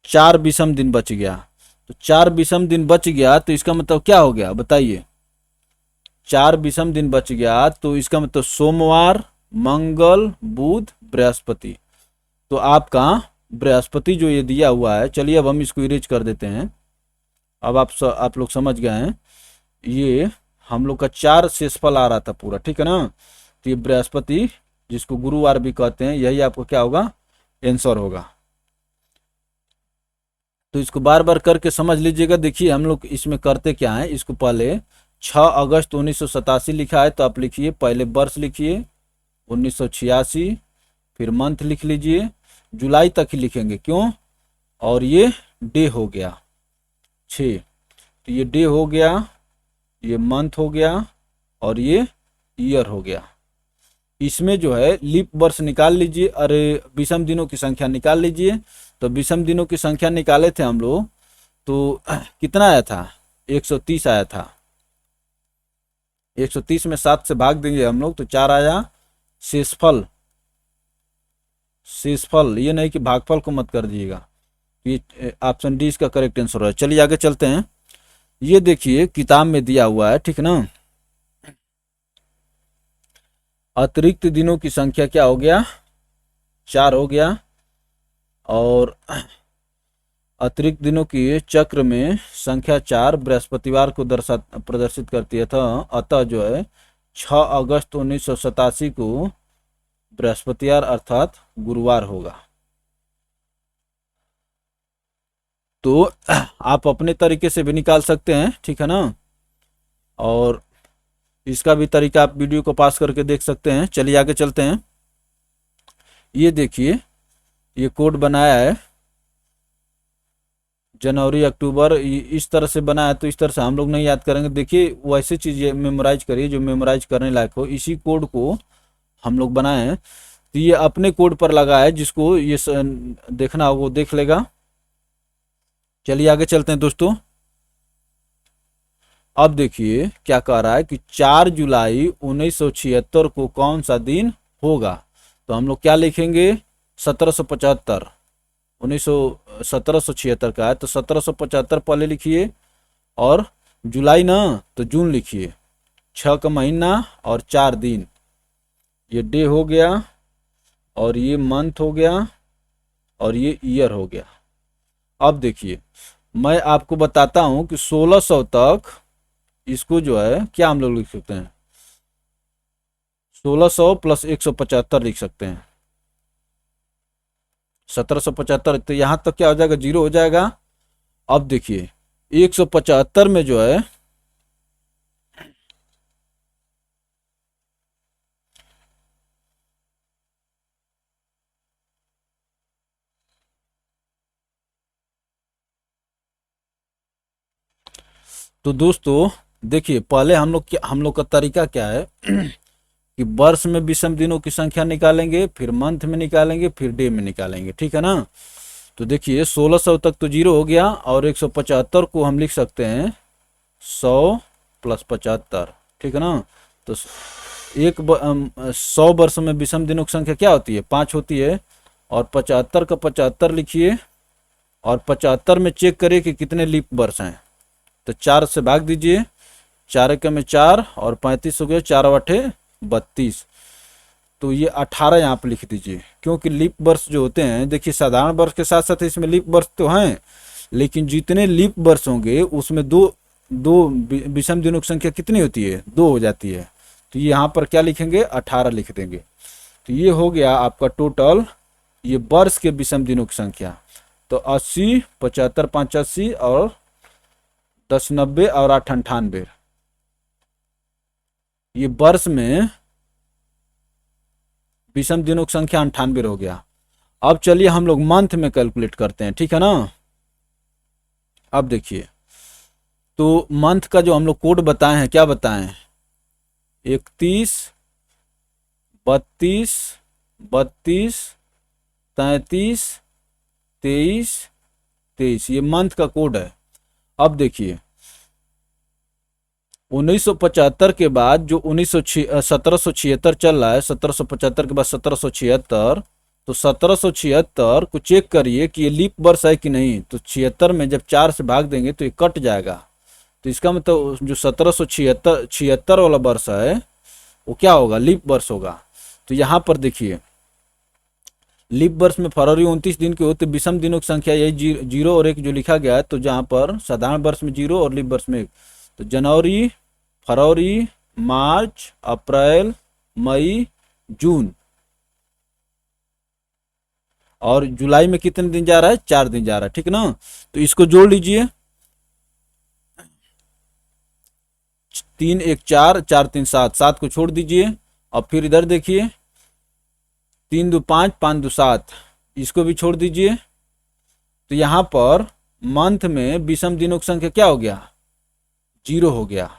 4 विषम दिन बच गया। तो 4 विषम दिन बच गया, तो इसका मतलब क्या हो गया बताइए? 4 विषम दिन बच गया, तो इसका मतलब सोमवार, मंगल, बुध, बृहस्पति। तो आपका बृहस्पति जो ये दिया हुआ है, चलिए अब हम इसको इरेज कर देते हैं। अब आप लोग समझ गए हैं, ये हम लोग का 4 शेषफल आ रहा था पूरा, ठीक है ना। तो ये बृहस्पति, जिसको गुरुवार भी कहते हैं, यही आपको क्या होगा आंसर होगा। तो इसको बार बार करके समझ लीजिएगा। देखिए हम लोग इसमें करते क्या है, इसको पहले 6 अगस्त 1987 लिखा है, तो आप लिखिए, पहले वर्ष लिखिए 1986, फिर मंथ लिख लीजिए, जुलाई तक ही लिखेंगे, क्यों, और ये डे हो गया 6, तो ये डे हो गया, ये मंथ हो गया, और ये ईयर हो गया। इसमें जो है लीप वर्ष निकाल लीजिए, अरे विषम दिनों की संख्या निकाल लीजिए। तो विषम दिनों की संख्या निकाले थे हम लोग, तो कितना आया था 130 आया था। 130 में 7 से भाग देंगे हम लोग, तो 4 आया। शेषफल, शेषफल ये नहीं कि भागफल को मत कर दीजिएगा, ये ऑप्शन डी इसका करेक्ट आंसर है। चलिए आगे चलते हैं। ये देखिए किताब में दिया हुआ है, ठीक ना। अतिरिक्त दिनों की संख्या क्या हो गया 4 हो गया, और अतिरिक्त दिनों की चक्र में संख्या 4 बृहस्पतिवार को प्रदर्शित करती है, था अतः जो है 6 अगस्त 1987 को बृहस्पतिवार अर्थात गुरुवार होगा। तो आप अपने तरीके से भी निकाल सकते हैं, ठीक है ना, और इसका भी तरीका आप वीडियो को पास करके देख सकते हैं। चलिए आगे चलते हैं। ये देखिए ये कोड बनाया है जनवरी अक्टूबर, इस तरह से बनाया है, तो इस तरह से हम लोग नहीं याद करेंगे। देखिए वैसे चीज़ें मेमोराइज करिए जो मेमोराइज करने लायक हो। इसी कोड को हम लोग बनाए हैं, तो ये अपने कोड पर लगा है, जिसको ये देखना हो वो देख लेगा। चलिए आगे चलते हैं दोस्तों। अब देखिए क्या कह रहा है कि 4 जुलाई 1976 को कौन सा दिन होगा। तो हम लोग क्या लिखेंगे 1775, 1776 का है, तो 1775 पहले लिखिए, और जुलाई ना तो जून लिखिए, 6 का महीना और 4 दिन, ये डे हो गया, और ये मंथ हो गया, और ये ईयर हो गया। अब देखिए मैं आपको बताता हूं कि 1600 तक इसको जो है क्या हम लोग लिख सकते हैं, 1600 प्लस 175 लिख सकते हैं, 1775। तो यहां तक क्या हो जाएगा 0 हो जाएगा। अब देखिए 175 में जो है तो दोस्तों देखिए, पहले हम लोग का तरीका क्या है कि वर्ष में विषम दिनों की संख्या निकालेंगे, फिर मंथ में निकालेंगे, फिर डे में निकालेंगे, ठीक है ना। तो देखिए 1600 तक तो जीरो हो गया, और 175 को हम लिख सकते हैं 100 + 75, ठीक है ना। तो 100 वर्ष में विषम दिनों की संख्या क्या होती है, 5 होती है। और 75 का 75 लिखिए, और 75 में चेक करिए कि कितने लीप वर्ष हैं। तो 4 से भाग दीजिए, 4 एक में 4 और 35 हो गए, 4 8 32। तो ये 18 यहाँ पे लिख दीजिए, क्योंकि लीप वर्ष जो होते हैं, देखिए साधारण वर्ष के साथ साथ इसमें लीप वर्ष तो हैं, लेकिन जितने लीप वर्ष होंगे उसमें दो दो विषम दिनों की संख्या कितनी होती है, 2 हो जाती है। तो यहाँ पर क्या लिखेंगे, 18 लिख देंगे। तो ये हो गया आपका टोटल ये वर्ष के विषम दिनों की संख्या। तो 80, 75, 5 80 और 10 90 और 8 98, ये वर्ष में विषम दिनों की संख्या 98 हो गया। अब चलिए हम लोग मंथ में कैलकुलेट करते हैं, ठीक है ना। अब देखिए, तो मंथ का जो हम लोग कोड बताए हैं, क्या बताए हैं, 31 32 32 33 23 23, ये मंथ का कोड है। अब देखिए 1975 के बाद जो 1776 चल रहा है, 1775 के बाद 1776, तो 1776 को चेक करिए कि ये लीप वर्ष है कि नहीं। तो 76 में जब 4 से भाग देंगे तो ये कट जाएगा। तो इसका मतलब जो 1776 वाला वर्ष है वो क्या होगा, लीप वर्ष होगा। तो यहाँ पर देखिए लीप वर्ष में फरवरी 29 दिन के होते, विषम दिनों की संख्या यही 0 और 1 जो लिखा गया है। तो जहाँ पर साधारण वर्ष में 0 और लीप वर्ष में 1, तो जनवरी, फरवरी, मार्च, अप्रैल, मई, जून, और जुलाई में कितने दिन जा रहा है, 4 दिन जा रहा है, ठीक ना। तो इसको जोड़ लीजिए, 3 1 4 4 3 7, 7 को छोड़ दीजिए। और फिर इधर देखिए 3 2 5 5 2 7, इसको भी छोड़ दीजिए। तो यहाँ पर मंथ में विषम दिनों की संख्या क्या हो गया, 0 हो गया।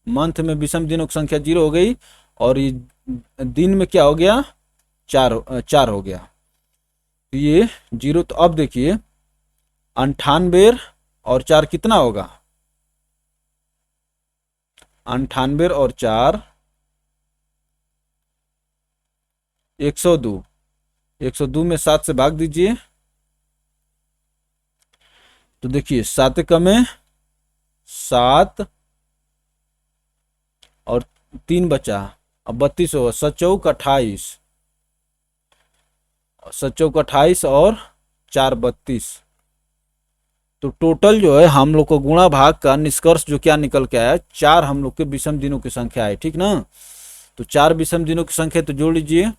मंथ में विषम दिनों की संख्या 0 हो गई, और ये दिन में क्या हो गया, 4 हो गया। तो ये 0। तो अब देखिए 98 और 4 कितना होगा, 98 और 4 102, 102 में 7 से भाग दीजिए। तो देखिए 7 कम है 7 और 3 बचा, अब 32 होगा, 7 चौक 28, 7 चौक 28 और 4 32। तो टोटल जो है हम लोग को गुणा भाग का निष्कर्ष जो क्या निकल के आया, 4 हम लोग के विषम दिनों की संख्या है, ठीक ना। तो 4 विषम दिनों की संख्या तो जोड़ लीजिए,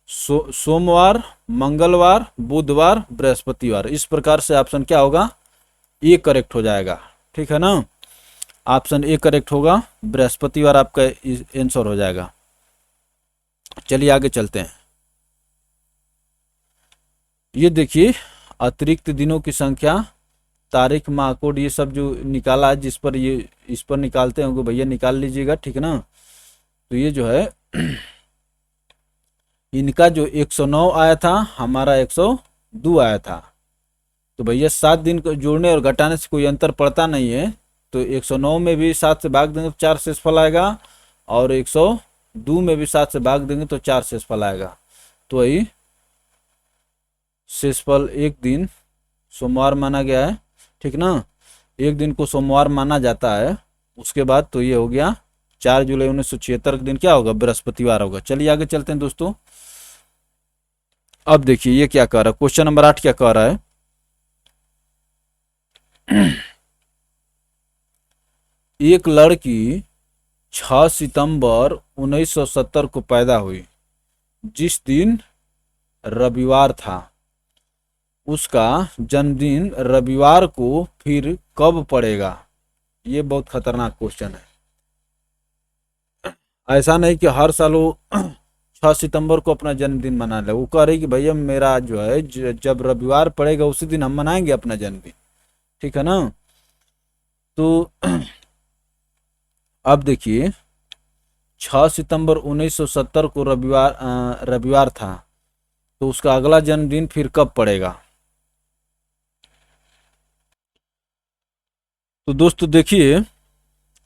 सोमवार, मंगलवार, बुधवार, बृहस्पतिवार। इस प्रकार से ऑप्शन क्या होगा, ए करेक्ट हो जाएगा, ठीक है ना। ऑप्शन ए करेक्ट होगा, बृहस्पतिवार आपका आंसर हो जाएगा। चलिए आगे चलते हैं। ये देखिए अतिरिक्त दिनों की संख्या, तारीख, माह, कोड, ये सब जो निकाला है, जिस पर ये इस पर निकालते होंगे भैया निकाल लीजिएगा, ठीक है ना। तो ये जो है इनका जो 109 आया था, हमारा 102 आया था। तो भैया 7 दिन को जोड़ने और घटाने से कोई अंतर पड़ता नहीं है। तो 109 में भी 7 से भाग देंगे तो 4 शेषफल आएगा, और 102 में भी 7 से भाग देंगे तो 4 शेषफल आएगा। तो वही शेषफल एक दिन सोमवार माना गया है, ठीक ना। एक दिन को सोमवार माना जाता है। उसके बाद तो ये हो गया 4 जुलाई 1976 के दिन क्या होगा, बृहस्पतिवार होगा। चलिए आगे चलते हैं दोस्तों। अब देखिए ये क्या कह रहा है, क्वेश्चन नंबर 8 क्या कह रहा है। एक लड़की 6 सितंबर 1970 को पैदा हुई, जिस दिन रविवार था। उसका जन्मदिन रविवार को फिर कब पड़ेगा। ये बहुत खतरनाक क्वेश्चन है। ऐसा नहीं कि हर साल वो 6 सितंबर को अपना जन्मदिन मना ले। वो कह रही कि भैया मेरा जो है जब रविवार पड़ेगा उसी दिन हम मनाएंगे अपना जन्मदिन, ठीक है ना। तो अब देखिए 6 सितंबर 1970 को रविवार था, तो उसका अगला जन्मदिन फिर कब पड़ेगा? तो दोस्तों देखिए,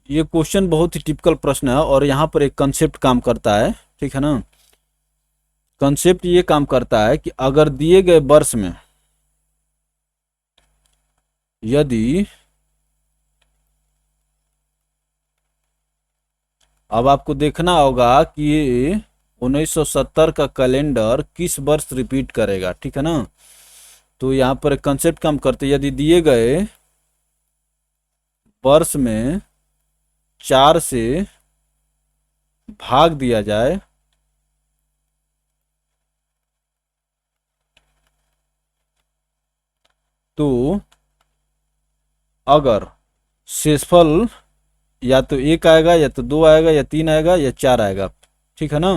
ये क्वेश्चन बहुत ही टिपिकल प्रश्न है और यहाँ पर एक कंसेप्ट काम करता है, ठीक है ना। कंसेप्ट ये काम करता है कि अगर दिए गए वर्ष में यदि, अब आपको देखना होगा कि ये 1970 का कैलेंडर किस वर्ष रिपीट करेगा, ठीक है ना। तो यहाँ पर एक कंसेप्ट काम करते हैं, यदि दिए गए वर्ष में 4 से भाग दिया जाए तो अगर शेषफल या तो 1 आएगा या तो 2 आएगा या 3 आएगा या 4 आएगा, ठीक है ना।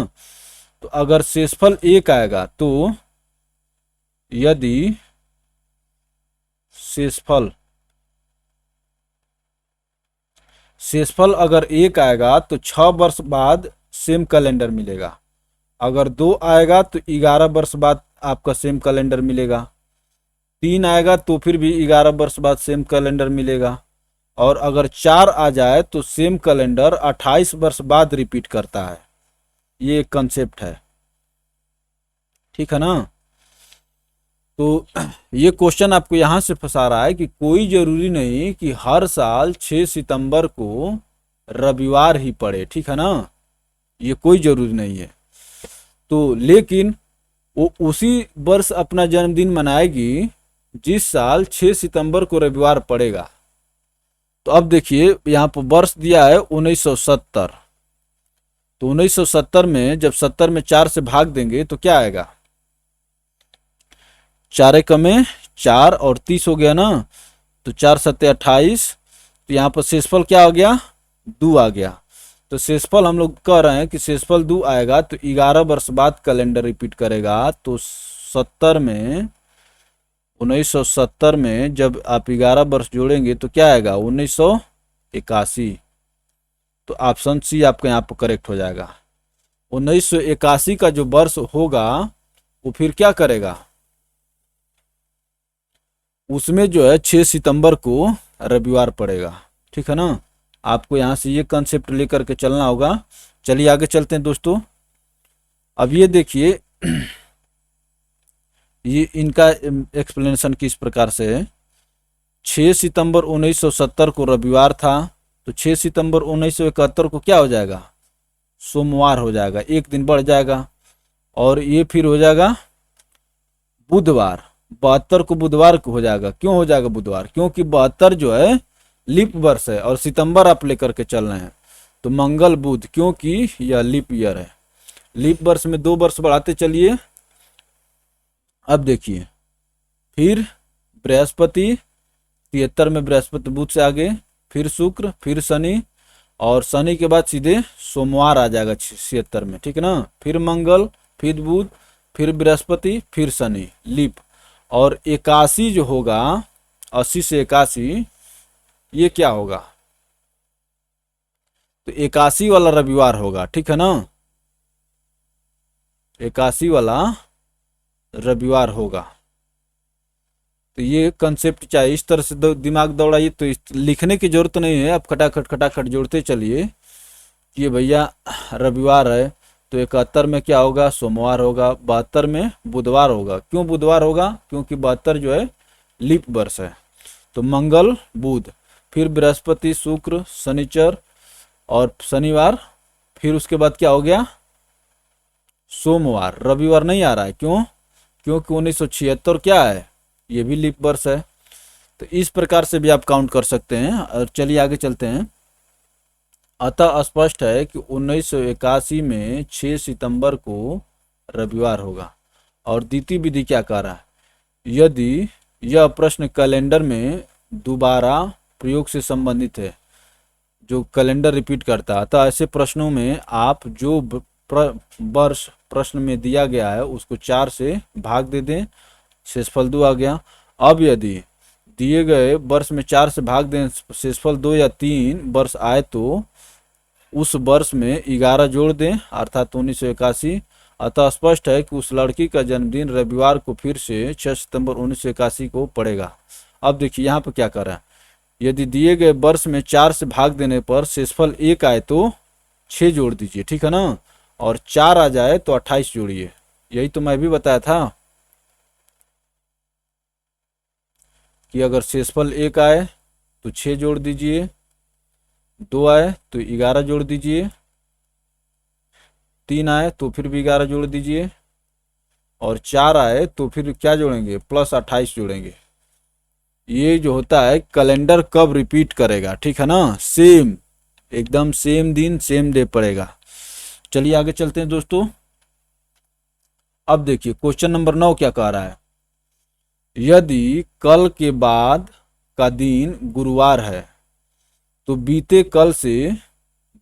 तो अगर शेषफल 1 आएगा तो यदि शेषफल शेषफल अगर 1 आएगा तो 6 वर्ष बाद सेम कैलेंडर मिलेगा। अगर 2 आएगा तो 11 वर्ष बाद आपका सेम कैलेंडर मिलेगा। 3 आएगा तो फिर भी 11 वर्ष बाद सेम कैलेंडर मिलेगा। और अगर 4 आ जाए तो सेम कैलेंडर 28 वर्ष बाद रिपीट करता है। ये एक कंसेप्ट है, ठीक है ना। तो ये क्वेश्चन आपको यहां से फंसा रहा है कि कोई जरूरी नहीं कि हर साल 6 सितंबर को रविवार ही पड़े, ठीक है ना। ये कोई जरूरी नहीं है। तो लेकिन वो उसी वर्ष अपना जन्मदिन मनाएगी जिस साल 6 सितंबर को रविवार पड़ेगा। तो अब देखिए यहाँ पर वर्ष दिया है 1970। तो 1970 में जब 70 में 4 से भाग देंगे तो क्या आएगा? 4 कमे 4 और 30 हो गया ना। तो 4 सत्ते 28। तो यहाँ पर शेषफल क्या हो गया? 2 आ गया। तो शेषफल हम लोग कह रहे हैं कि शेषफल 2 आएगा तो 11 वर्ष बाद कैलेंडर रिपीट करेगा। तो 70 में 1970 में जब आप 11 वर्ष जोड़ेंगे तो क्या आएगा? 1981। तो ऑप्शन सी आपका यहाँ पर करेक्ट हो जाएगा। 1981 का जो वर्ष होगा वो फिर क्या करेगा? उसमें जो है 6 सितंबर को रविवार पड़ेगा, ठीक है ना। आपको यहाँ से ये कंसेप्ट लेकर के चलना होगा। चलिए आगे चलते हैं दोस्तों। अब ये देखिए ये इनका एक्सप्लेनेशन किस प्रकार से है। 6 सितंबर 1970 को रविवार था, तो 6 सितंबर 1971 को क्या हो जाएगा? सोमवार हो जाएगा, एक दिन बढ़ जाएगा। और ये फिर हो जाएगा बुधवार। 72 को बुधवार को हो जाएगा। क्यों हो जाएगा बुधवार? क्योंकि 72 जो है लीप वर्ष है और सितंबर आप लेकर के चल रहे हैं। तो मंगल बुध, क्योंकि यह लीप ईयर है। लीप वर्ष में 2 वर्ष बढ़ाते चलिए। अब देखिए फिर बृहस्पति, 73 में बृहस्पति बुध से आगे, फिर शुक्र, फिर शनि, और शनि के बाद सीधे सोमवार आ जाएगा 76 में, ठीक है ना। फिर मंगल, फिर बुध, फिर बृहस्पति, फिर शनि, लीप। और 81 जो होगा, 80 से 81, ये क्या होगा? तो 81 वाला रविवार होगा, ठीक है ना। 81 वाला रविवार होगा। तो ये कंसेप्ट चाहिए, इस तरह से दिमाग दौड़ाइए। तो लिखने की जरूरत नहीं है, आप खटाखट जोड़ते चलिए कि भैया रविवार है तो 71 में क्या होगा? सोमवार होगा। 72 में बुधवार होगा। क्यों बुधवार होगा? क्योंकि 72 जो है लीप वर्ष है। तो मंगल बुध, फिर बृहस्पति शुक्र शनिचर और शनिवार, फिर उसके बाद क्या हो गया? सोमवार। रविवार नहीं आ रहा है, क्यों? क्योंकि 1976 क्या है? ये भी लीप वर्ष है। तो इस प्रकार से भी आप काउंट कर सकते हैं। और चलिए आगे चलते हैं। अतः स्पष्ट है कि 1981 में 6 सितंबर को रविवार होगा। और द्वितीय विधि क्या कह रहा है? यदि यह प्रश्न कैलेंडर में दोबारा प्रयोग से संबंधित है, जो कैलेंडर रिपीट करता है, तो ऐसे प्रश्नों में आप जो वर्ष प्रश्न में दिया गया है उसको 4 से भाग दे दें, शेषफल 2 आ गया। अब यदि दिए गए वर्ष में 4 से भाग दें, शेषफल 2 या 3 वर्ष आए तो उस वर्ष में 11 जोड़ दें अर्थात 1981। अतः स्पष्ट है कि उस लड़की का जन्मदिन रविवार को फिर से 6 सितंबर 1981 को पड़ेगा। अब देखिए यहाँ पर क्या कर रहा है, यदि दिए गए वर्ष में 4 से भाग देने पर शेषफल 1 आए तो 6 जोड़ दीजिए, ठीक है ना, और 4 आ जाए तो 28 जोड़िए। यही तो मैं भी बताया था कि अगर शेषफल 1 आए तो 6 जोड़ दीजिए, 2 आए तो 11 जोड़ दीजिए, 3 आए तो फिर भी 11 जोड़ दीजिए, और 4 आए तो फिर क्या जोड़ेंगे, प्लस 28 जोड़ेंगे। ये जो होता है कैलेंडर कब रिपीट करेगा, ठीक है ना, सेम, एकदम सेम दिन सेम डे पड़ेगा। चलिए आगे चलते हैं दोस्तों। अब देखिए क्वेश्चन नंबर 9 क्या कह रहा है, यदि कल के बाद का दिन गुरुवार है तो बीते कल से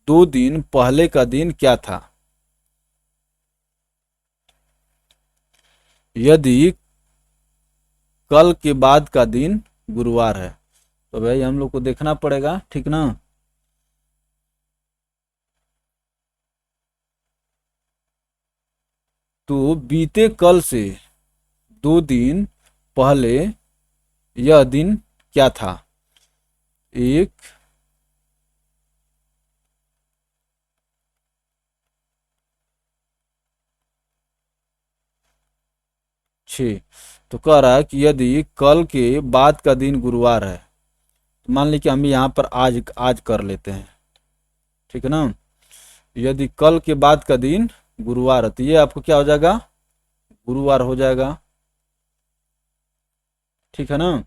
2 दिन पहले का दिन क्या था। यदि कल के बाद का दिन गुरुवार है तो भाई हम लोग को देखना पड़ेगा, ठीक ना। तो बीते कल से 2 दिन पहले यह दिन क्या था। 1, 6। तो कह रहा है कि यदि कल के बाद का दिन गुरुवार है तो मान लीजिए हम यहाँ पर आज आज कर लेते हैं, ठीक है ना। यदि कल के बाद का दिन गुरुवार है तो ये आपको क्या हो जाएगा, गुरुवार हो जाएगा, ठीक है ना।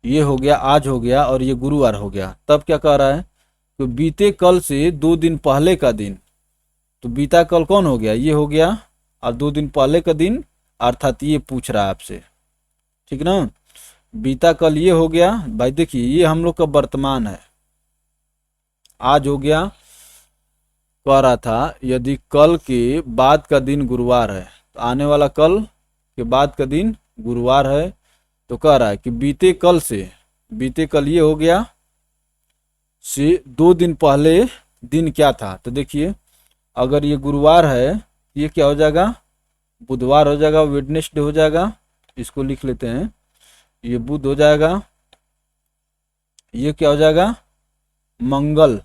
ये हो गया, आज हो गया, और ये गुरुवार हो गया। तब क्या कह रहा है तो बीते कल से 2 दिन पहले का दिन, तो बीता कल कौन हो गया, ये हो गया, और 2 दिन पहले का दिन अर्थात ये पूछ रहा है आपसे, ठीक ना। बीता कल ये हो गया भाई, देखिए ये हम लोग का वर्तमान है, आज हो गया। कह रहा था यदि कल के बाद का दिन गुरुवार है तो आने वाला कल के बाद का दिन गुरुवार है। तो कह रहा है कि बीते कल से, बीते कल ये हो गया, से 2 दिन पहले दिन क्या था। तो देखिए अगर ये गुरुवार है ये क्या हो जाएगा, बुधवार हो जाएगा, वेडनेसडे हो जाएगा, इसको लिख लेते हैं, ये बुध हो जाएगा, ये क्या हो जाएगा, मंगल,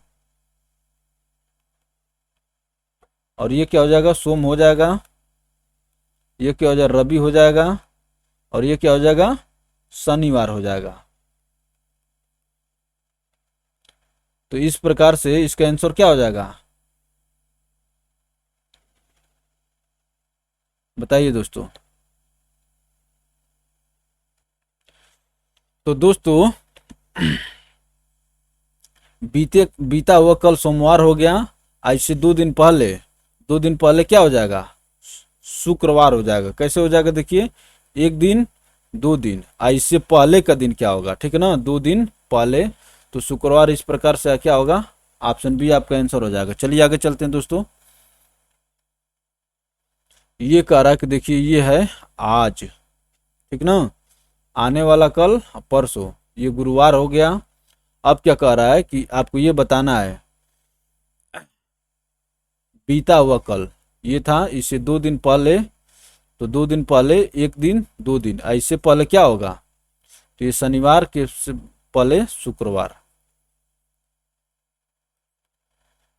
और ये क्या हो जाएगा, सोम हो जाएगा, ये क्या हो जाएगा, रवि हो जाएगा, और ये क्या हो जाएगा, शनिवार हो जाएगा। तो इस प्रकार से इसका आंसर क्या हो जाएगा, बताइए दोस्तों। तो दोस्तों बीता हुआ कल सोमवार हो गया, आज से 2 दिन पहले, 2 दिन पहले क्या हो जाएगा, शुक्रवार हो जाएगा। कैसे हो जाएगा, देखिए 1 दिन 2 दिन, आज से पहले का दिन क्या होगा, ठीक है ना, 2 दिन पहले, तो शुक्रवार। इस प्रकार से क्या होगा, ऑप्शन बी आपका आंसर हो जाएगा। चलिए आगे चलते हैं दोस्तों। ये कह रहा है कि देखिए ये है आज, ठीक ना, आने वाला कल परसों, ये गुरुवार हो गया। अब क्या कह रहा है कि आपको ये बताना है बीता हुआ कल ये था, इससे 2 दिन पहले, तो 2 दिन पहले 1 दिन 2 दिन, इससे पहले क्या होगा, तो ये शनिवार के से पहले शुक्रवार।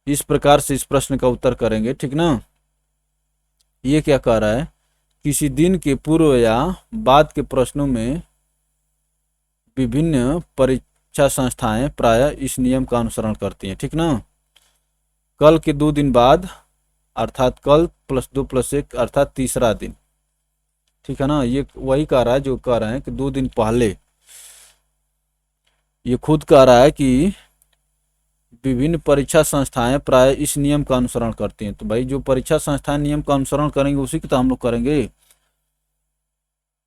इस प्रकार से इस प्रश्न का उत्तर करेंगे, ठीक ना। ये क्या कह रहा है, किसी दिन के पूर्व या बाद के प्रश्नों में विभिन्न परीक्षा संस्थाएं प्रायः इस नियम का अनुसरण करती हैं, ठीक ना। कल के 2 दिन बाद अर्थात कल +2 + 1 अर्थात तीसरा दिन, ठीक है ना। ये वही कह रहा है जो कह रहे हैं कि 2 दिन पहले, ये खुद कह रहा है कि विभिन्न परीक्षा संस्थाएं प्राय इस नियम का अनुसरण करती हैं। तो भाई जो परीक्षा संस्थाएं नियम का अनुसरण करेंगे उसी की तो हम लोग करेंगे।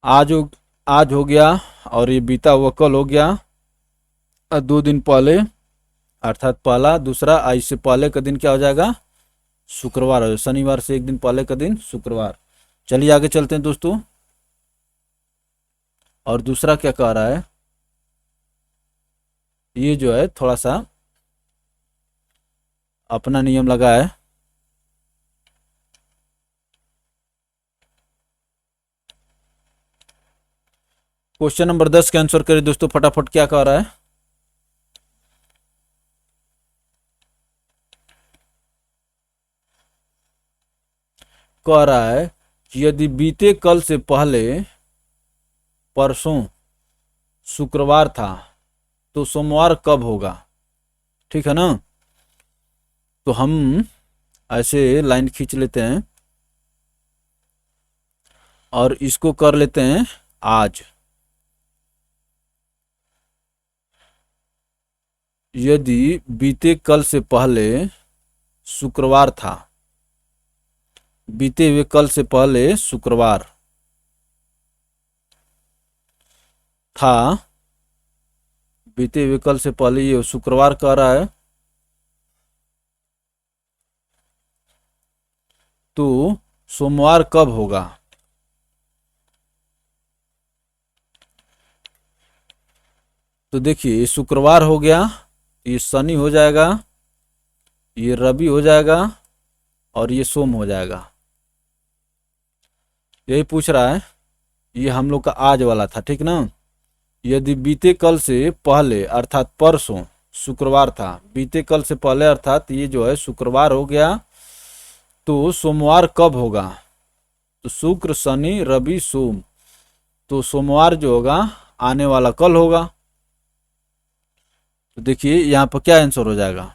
आज हो गया, और ये बीता हुआ कल हो गया, 2 दिन पहले अर्थात पहला दूसरा, आज से पहले का दिन क्या हो जाएगा, शुक्रवार हो, शनिवार से 1 दिन पहले का दिन शुक्रवार। चलिए आगे चलते हैं दोस्तों। और दूसरा क्या कह रहा है, ये जो है थोड़ा सा अपना नियम लगा है। क्वेश्चन नंबर 10 के आंसर करिए दोस्तों फटाफट, क्या कह रहा है। कह रहा है कि यदि बीते कल से पहले परसों शुक्रवार था तो सोमवार कब होगा। ठीक है ना। तो हम ऐसे लाइन खींच लेते हैं और इसको कर लेते हैं आज। यदि बीते कल से पहले शुक्रवार था, बीते हुए कल से पहले शुक्रवार था, बीते हुए कल से पहले ये शुक्रवार कह रहा है, तो सोमवार कब होगा। तो देखिए ये शुक्रवार हो गया, ये शनि हो जाएगा, ये रवि हो जाएगा और ये सोम हो जाएगा। यही पूछ रहा है, ये हम लोग का आज वाला था, ठीक ना। यदि बीते कल से पहले अर्थात परसों शुक्रवार था, बीते कल से पहले अर्थात ये जो है शुक्रवार हो गया, तो सोमवार कब होगा। तो शुक्र शनि रवि सोम, तो सोमवार जो होगा आने वाला कल होगा। तो देखिए यहाँ पर क्या आंसर हो जाएगा,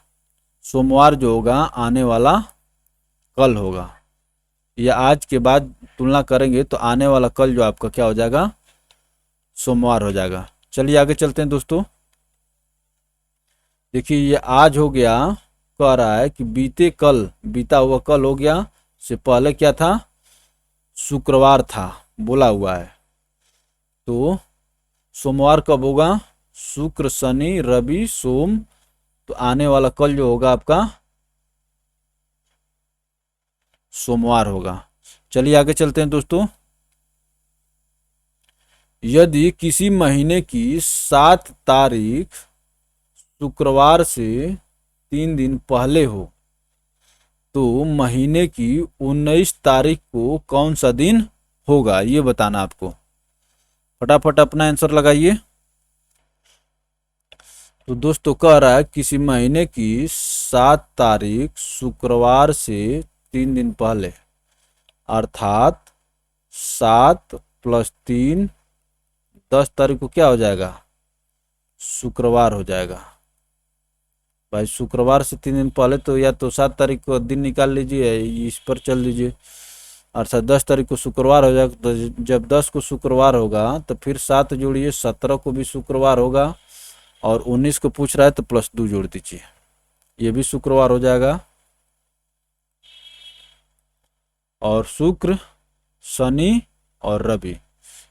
सोमवार जो होगा आने वाला कल होगा। या आज के बाद तुलना करेंगे तो आने वाला कल जो आपका क्या हो जाएगा, सोमवार हो जाएगा। चलिए आगे चलते हैं दोस्तों। देखिए ये आज हो गया, कह रहा है कि बीते कल, बीता हुआ कल हो गया, से पहले क्या था, शुक्रवार था बोला हुआ है। तो सोमवार कब होगा, शुक्र शनि रवि सोम, तो आने वाला कल जो होगा आपका सोमवार होगा। चलिए आगे चलते हैं दोस्तों। यदि किसी महीने की 7 तारीख शुक्रवार से 3 दिन पहले हो तो महीने की 19 तारीख को कौन सा दिन होगा, ये बताना आपको। फटाफट अपना आंसर लगाइए। तो दोस्तों कह रहा है किसी महीने की 7 तारीख शुक्रवार से 3 दिन पहले अर्थात 7 + 3 10 तारीख को क्या हो जाएगा, शुक्रवार हो जाएगा। भाई शुक्रवार से 3 दिन पहले तो या तो 7 तारीख को दिन निकाल लीजिए, इस पर चल लीजिए, अर्थात 10 तारीख को शुक्रवार हो जाएगा। तो जब 10 को शुक्रवार होगा तो फिर 7 जोड़िए, 17 को भी शुक्रवार होगा, और 19 को पूछ रहा है तो +2 जोड़ दीजिए, ये भी शुक्रवार हो जाएगा। और शुक्र शनि और रवि,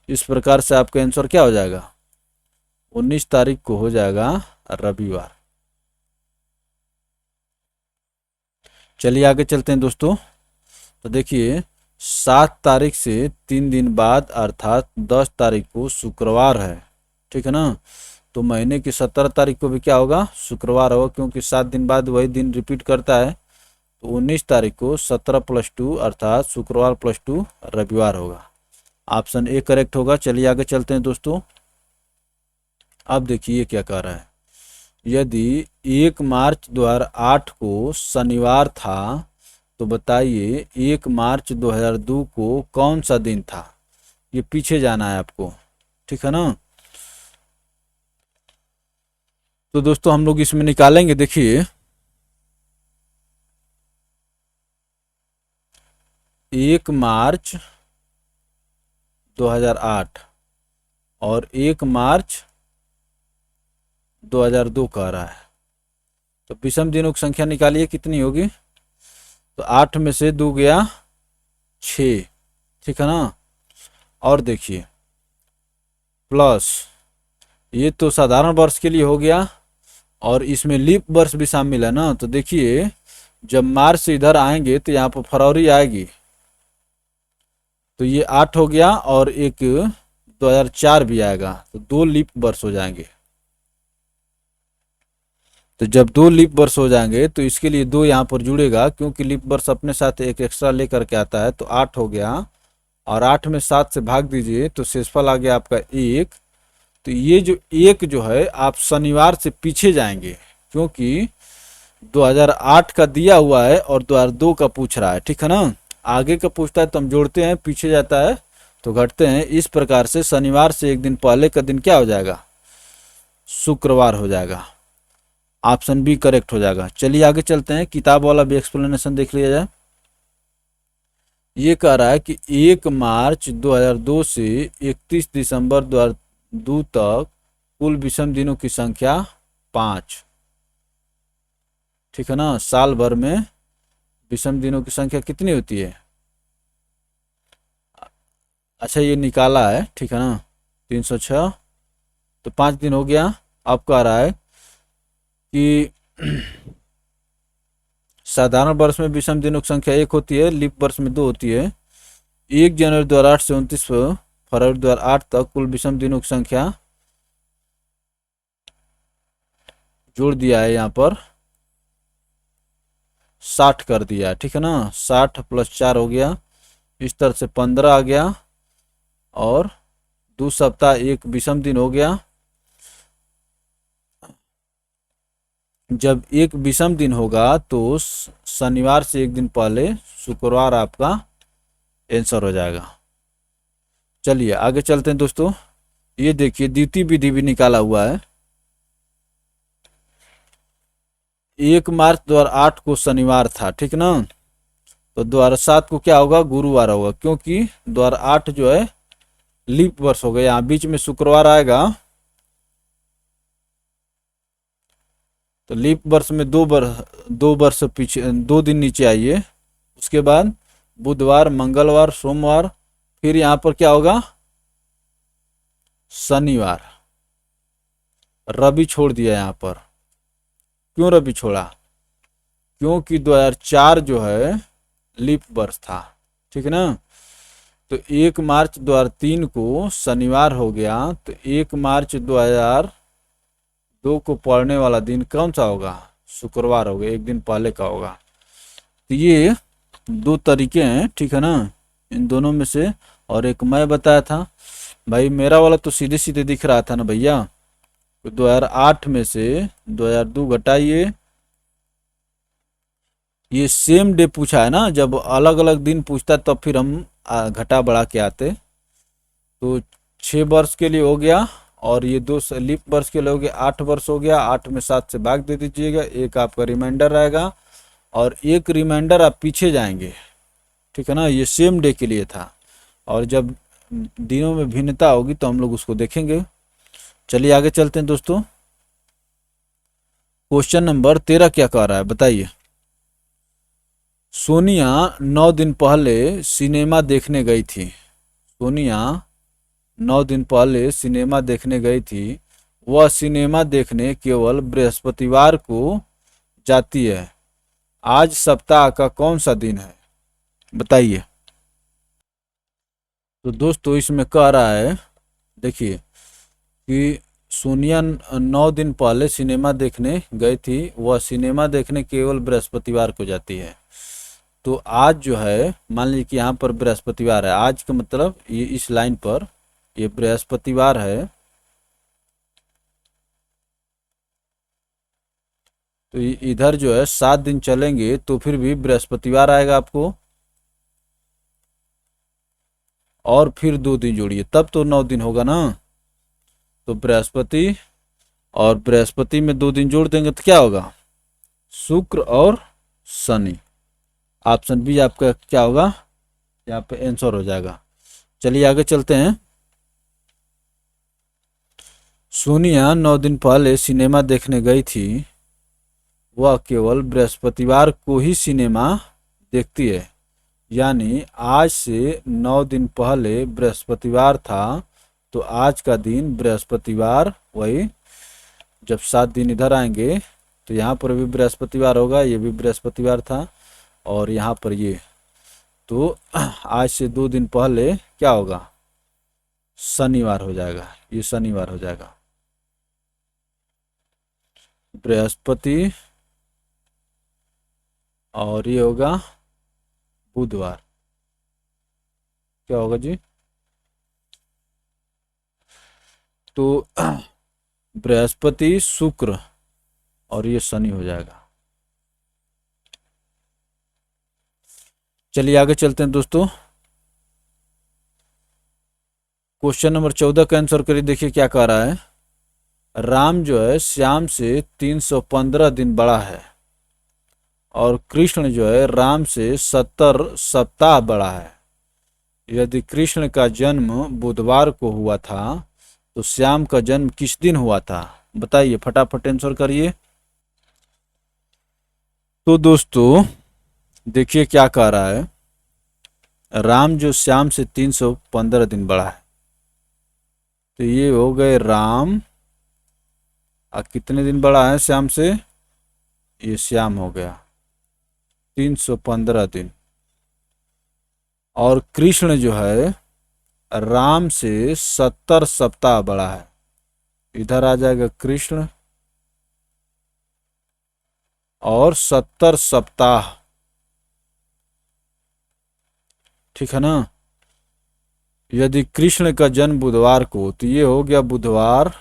इस प्रकार से आपका आंसर क्या हो जाएगा, 19 तारीख को हो जाएगा रविवार। चलिए आगे चलते हैं दोस्तों। तो देखिए 7 तारीख से 3 दिन बाद अर्थात 10 तारीख को शुक्रवार है, ठीक है ना। तो महीने की 17 तारीख को भी क्या होगा, शुक्रवार होगा, क्योंकि 7 दिन बाद वही दिन रिपीट करता है। तो 19 तारीख को 17 + 2 अर्थात शुक्रवार +2 रविवार होगा। ऑप्शन ए करेक्ट होगा। चलिए आगे चलते हैं दोस्तों। अब देखिए क्या कह रहा है, यदि 1 मार्च 2008 को शनिवार था तो बताइए 1 मार्च 2002 को कौन सा दिन था। ये पीछे जाना है आपको, ठीक है ना। तो दोस्तों हम लोग इसमें निकालेंगे, देखिए 1 मार्च 2008 और 1 मार्च 2002 कह रहा है। तो विषम दिनों की संख्या निकालिए कितनी होगी। तो 8 में से 2 गया 6, ठीक है ना। और देखिए प्लस, ये तो साधारण वर्ष के लिए हो गया और इसमें लीप वर्ष भी शामिल है ना। तो देखिए जब मार्च से इधर आएंगे तो यहाँ पर फरवरी आएगी, तो ये 8 हो गया और एक 2004 भी आएगा, तो 2 लीप वर्ष हो जाएंगे। तो जब 2 लीप वर्ष हो जाएंगे तो इसके लिए 2 यहाँ पर जुड़ेगा, क्योंकि लीप वर्ष अपने साथ एक एक्स्ट्रा लेकर के आता है, तो 8 हो गया। और 8 में 7 से भाग दीजिए तो शेषफल आ गया आपका 1। तो ये जो 1 जो है आप शनिवार से पीछे जाएंगे, क्योंकि 2008 का दिया हुआ है और 2002 का पूछ रहा है, ठीक है ना। आगे का पूछता है तो हम जोड़ते हैं, पीछे जाता है तो घटते हैं। इस प्रकार से शनिवार से एक दिन पहले का दिन क्या हो जाएगा, शुक्रवार हो जाएगा। ऑप्शन बी करेक्ट हो जाएगा। चलिए आगे चलते हैं, किताब वाला भी एक्सप्लेनेशन देख लिया जाए। ये कह रहा है कि 1 मार्च 2002 से 31 दिसंबर 2002 तक कुल विषम दिनों की संख्या 5, ठीक है ना। साल भर में विषम दिनों की संख्या कितनी होती है? अच्छा ये निकाला है, ठीक है ना, 306। तो 5 दिन हो गया। अब कह रहा है कि साधारण वर्ष में विषम दिनों की संख्या 1 होती है, लीप वर्ष में 2 होती है। 1 जनवरी 2008 से 29 फरवरी 2008 तक कुल विषम दिनों की संख्या जोड़ दिया है, यहाँ पर 60 कर दिया है, ठीक है ना। 60 + 4 हो गया, इस तरह से 15 आ गया। और 2 सप्ताह एक विषम दिन हो गया। जब एक विषम दिन होगा तो शनिवार से एक दिन पहले शुक्रवार आपका आंसर हो जाएगा। चलिए आगे चलते हैं दोस्तों। ये देखिए द्वितीय विधि भी निकाला हुआ है। 1 मार्च 2008 को शनिवार था, ठीक ना। तो 2007 को क्या होगा, गुरुवार होगा, क्योंकि 2008 जो है लीप वर्ष हो गया, यहाँ बीच में शुक्रवार आएगा। तो लीप वर्ष में 2 वर्ष पीछे 2 दिन नीचे आइए। उसके बाद बुधवार, मंगलवार, सोमवार, फिर यहाँ पर क्या होगा, शनिवार। रवि छोड़ दिया यहाँ पर। क्यों रवि छोड़ा? क्योंकि 2004 जो है लीप वर्ष था, ठीक है ना। तो 1 मार्च 2003 को शनिवार हो गया, तो 1 मार्च 2002 को पड़ने वाला दिन कौन सा होगा, शुक्रवार होगा, एक दिन पहले का होगा। तो ये 2 तरीके हैं, ठीक है ना, इन दोनों में से। और एक मैं बताया था भाई, मेरा वाला तो सीधे सीधे दिख रहा था ना भैया। तो 2008 में से 2002 घटाइए, ये सेम डे पूछा है ना, जब अलग अलग दिन पूछता तब फिर हम घटा बढ़ा के आते। तो 6 वर्ष के लिए हो गया, और ये 2 लीप वर्ष के लिए हो गया, 8 वर्ष हो गया। 8 में 7 से भाग दे दीजिएगा, एक आपका रिमाइंडर रहेगा, और एक रिमाइंडर आप पीछे जाएंगे, ठीक है ना। ये सेम डे के लिए था, और जब दिनों में भिन्नता होगी तो हम लोग उसको देखेंगे। चलिए आगे चलते हैं दोस्तों। क्वेश्चन नंबर 13 क्या कह रहा है बताइए। सोनिया 9 दिन पहले सिनेमा देखने गई थी। सोनिया 9 दिन पहले सिनेमा देखने गई थी। वह सिनेमा देखने केवल बृहस्पतिवार को जाती है। आज सप्ताह का कौन सा दिन है बताइए। तो दोस्तों इसमें कह रहा है, देखिए कि सोनिया 9 दिन पहले सिनेमा देखने गई थी। वह सिनेमा देखने केवल बृहस्पतिवार को जाती है। तो आज जो है, मान लीजिए कि यहाँ पर बृहस्पतिवार है, आज का मतलब ये इस लाइन पर ये बृहस्पतिवार है। तो इधर जो है 7 दिन चलेंगे तो फिर भी बृहस्पतिवार आएगा आपको, और फिर 2 दिन जोड़िए तब तो 9 दिन होगा ना। तो बृहस्पति और बृहस्पति में 2 दिन जोड़ देंगे तो क्या होगा, शुक्र और शनि। ऑप्शन बी आपका क्या होगा, यहाँ पे आंसर हो जाएगा। चलिए आगे चलते हैं। सोनिया 9 दिन पहले सिनेमा देखने गई थी। वह केवल बृहस्पतिवार को ही सिनेमा देखती है, यानी आज से 9 दिन पहले बृहस्पतिवार था, तो आज का दिन बृहस्पतिवार, वही जब 7 दिन इधर आएंगे तो यहाँ पर भी बृहस्पतिवार होगा, ये भी बृहस्पतिवार था, और यहाँ पर ये, तो आज से 2 दिन पहले क्या होगा, शनिवार हो जाएगा, ये शनिवार हो जाएगा। बृहस्पति और ये होगा बुधवार। क्या होगा जी? तो बृहस्पति, शुक्र और ये शनि हो जाएगा। चलिए आगे चलते हैं दोस्तों। क्वेश्चन नंबर 14 का आंसर करिए। देखिए क्या कह रहा है। राम जो है श्याम से 315 दिन बड़ा है और कृष्ण जो है राम से 70 सप्ताह बड़ा है। यदि कृष्ण का जन्म बुधवार को हुआ था तो श्याम का जन्म किस दिन हुआ था? बताइए, फटाफट आंसर करिए। तो दोस्तों देखिए क्या कह रहा है। राम जो श्याम से 315 दिन बड़ा है, तो ये हो गए राम। कितने दिन बड़ा है श्याम से? ये श्याम हो गया 315 दिन। और कृष्ण जो है राम से 70 सप्ताह बड़ा है। इधर आ जाएगा कृष्ण और 70 सप्ताह। ठीक है ना? यदि कृष्ण का जन्म बुधवार को, तो ये हो गया बुधवार।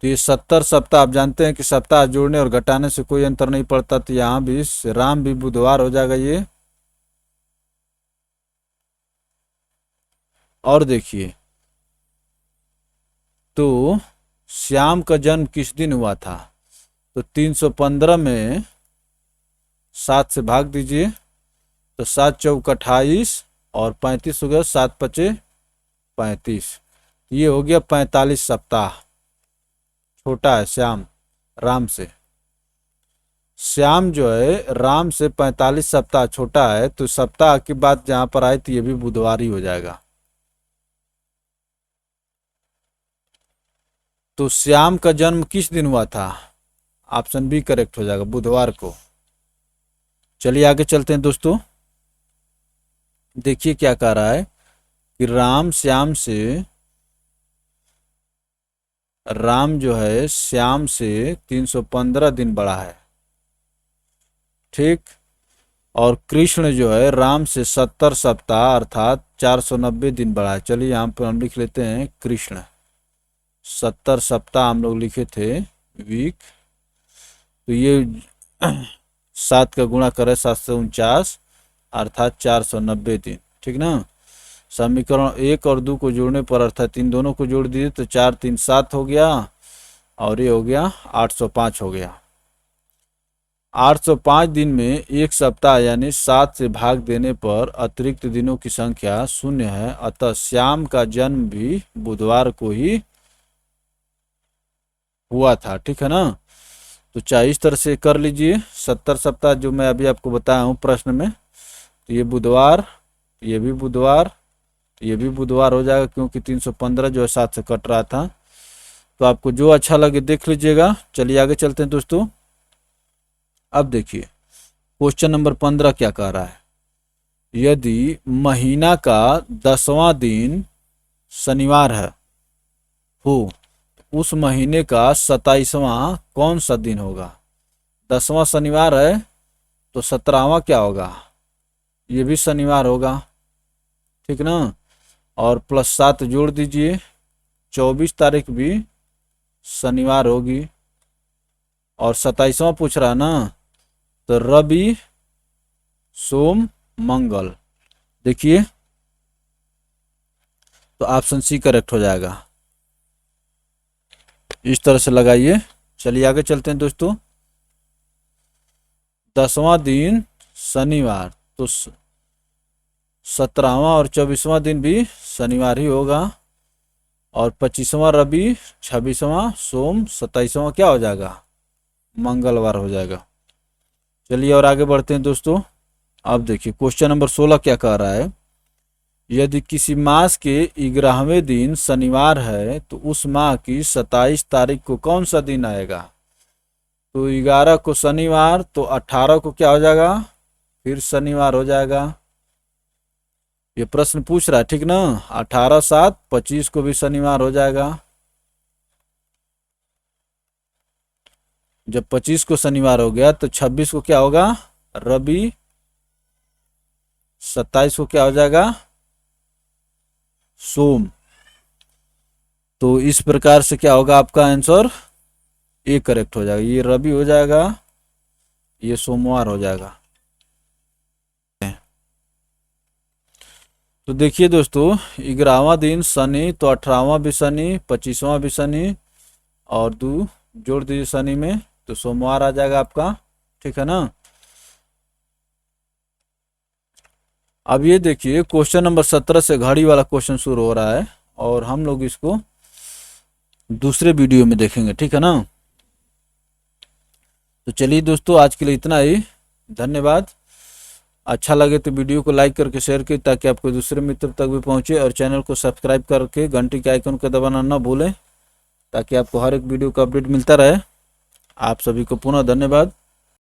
तो ये 70 सप्ताह, आप जानते हैं कि सप्ताह जोड़ने और घटाने से कोई अंतर नहीं पड़ता, तो यहाँ भी राम भी बुधवार हो जाएगा ये। और देखिए, तो श्याम का जन्म किस दिन हुआ था? तो 315 में 7 से भाग दीजिए, तो 7 चौक 28 और 35 हो गया, 7 पचे 35। ये हो गया 45 सप्ताह। छोटा है श्याम राम से। श्याम जो है राम से 45 सप्ताह छोटा है, तो सप्ताह की बात जहां पर आए तो ये भी बुधवार ही हो जाएगा। तो श्याम का जन्म किस दिन हुआ था? ऑप्शन बी करेक्ट हो जाएगा, बुधवार को। चलिए आगे चलते हैं दोस्तों। देखिए क्या कह रहा है कि राम जो है श्याम से 315 दिन बड़ा है। ठीक। और कृष्ण जो है राम से 70 सप्ताह अर्थात 490 दिन बड़ा है। चलिए यहाँ पर हम लिख लेते हैं कृष्ण। 70 सप्ताह हम लोग लिखे थे वीक। तो ये 7 का गुणा करें 749 अर्थात 490 दिन। ठीक ना? समीकरण 1 और 2 को जोड़ने पर अर्थात इन दोनों को जोड़ दीजिए तो 4 3 7 हो गया और ये हो गया 805 हो गया। 805 दिन में एक सप्ताह यानी 7 से भाग देने पर अतिरिक्त दिनों की संख्या 0 है, अतः श्याम का जन्म भी बुधवार को ही हुआ था। ठीक है ना? तो चाहे इस तरह से कर लीजिए। 70 सप्ताह जो मैं अभी आपको बताया हूँ प्रश्न में, तो ये बुधवार, ये भी बुधवार, ये भी बुधवार हो जाएगा क्योंकि 315 जो है 7 से कट रहा था। तो आपको जो अच्छा लगे देख लीजिएगा। चलिए आगे चलते हैं दोस्तों। अब देखिए क्वेश्चन नंबर 15 क्या कह रहा है। यदि महीना का 10वां दिन शनिवार हो, उस महीने का 27वां कौन सा दिन होगा? 10वां शनिवार है तो 17वां क्या होगा? ये भी शनिवार होगा। ठीक ना? और +7 जोड़ दीजिए, 24 तारीख भी शनिवार होगी। और 27वां पूछ रहा है ना, तो रवि सोम मंगल। देखिए तो ऑप्शन सी करेक्ट हो जाएगा। इस तरह से लगाइए। चलिए आगे चलते हैं दोस्तों। 10वां दिन शनिवार तो 17वां और 24वां दिन भी शनिवार ही होगा। और 25वां रवि, 26वां सोम, 27वां क्या हो जाएगा? मंगलवार हो जाएगा। चलिए और आगे बढ़ते हैं दोस्तों। अब देखिए क्वेश्चन नंबर 16 क्या कह रहा है। यदि किसी मास के 11वें दिन शनिवार है तो उस माह की 27 तारीख को कौन सा दिन आएगा? तो 11 को शनिवार, तो 18 को क्या हो जाएगा? फिर शनिवार हो जाएगा। ये प्रश्न पूछ रहा है। ठीक ना? 18 7 25 को भी शनिवार हो जाएगा। जब 25 को शनिवार हो गया तो 26 को क्या होगा, रवि। 27 को क्या हो जाएगा, सोम। तो इस प्रकार से क्या होगा, आपका आंसर ए करेक्ट हो जाएगा। ये रवि हो जाएगा, ये सोमवार हो जाएगा। तो देखिए दोस्तों, 11वां दिन शनि, तो 18वां भी शनि, 25वां भी शनि, और 2 जोड़ दीजिए शनि में, तो सोमवार आ जाएगा आपका। ठीक है ना। अब ये देखिए क्वेश्चन नंबर 17 से घड़ी वाला क्वेश्चन शुरू हो रहा है, और हम लोग इसको दूसरे वीडियो में देखेंगे। ठीक है ना। तो चलिए दोस्तों, आज के लिए इतना ही। धन्यवाद। अच्छा लगे तो वीडियो को लाइक करके शेयर कीजिए, ताकि आपके दूसरे मित्र तक भी पहुंचे, और चैनल को सब्सक्राइब करके घंटी के आइकन को दबाना ना भूलें, ताकि आपको हर एक वीडियो का अपडेट मिलता रहे। आप सभी को पुनः धन्यवाद।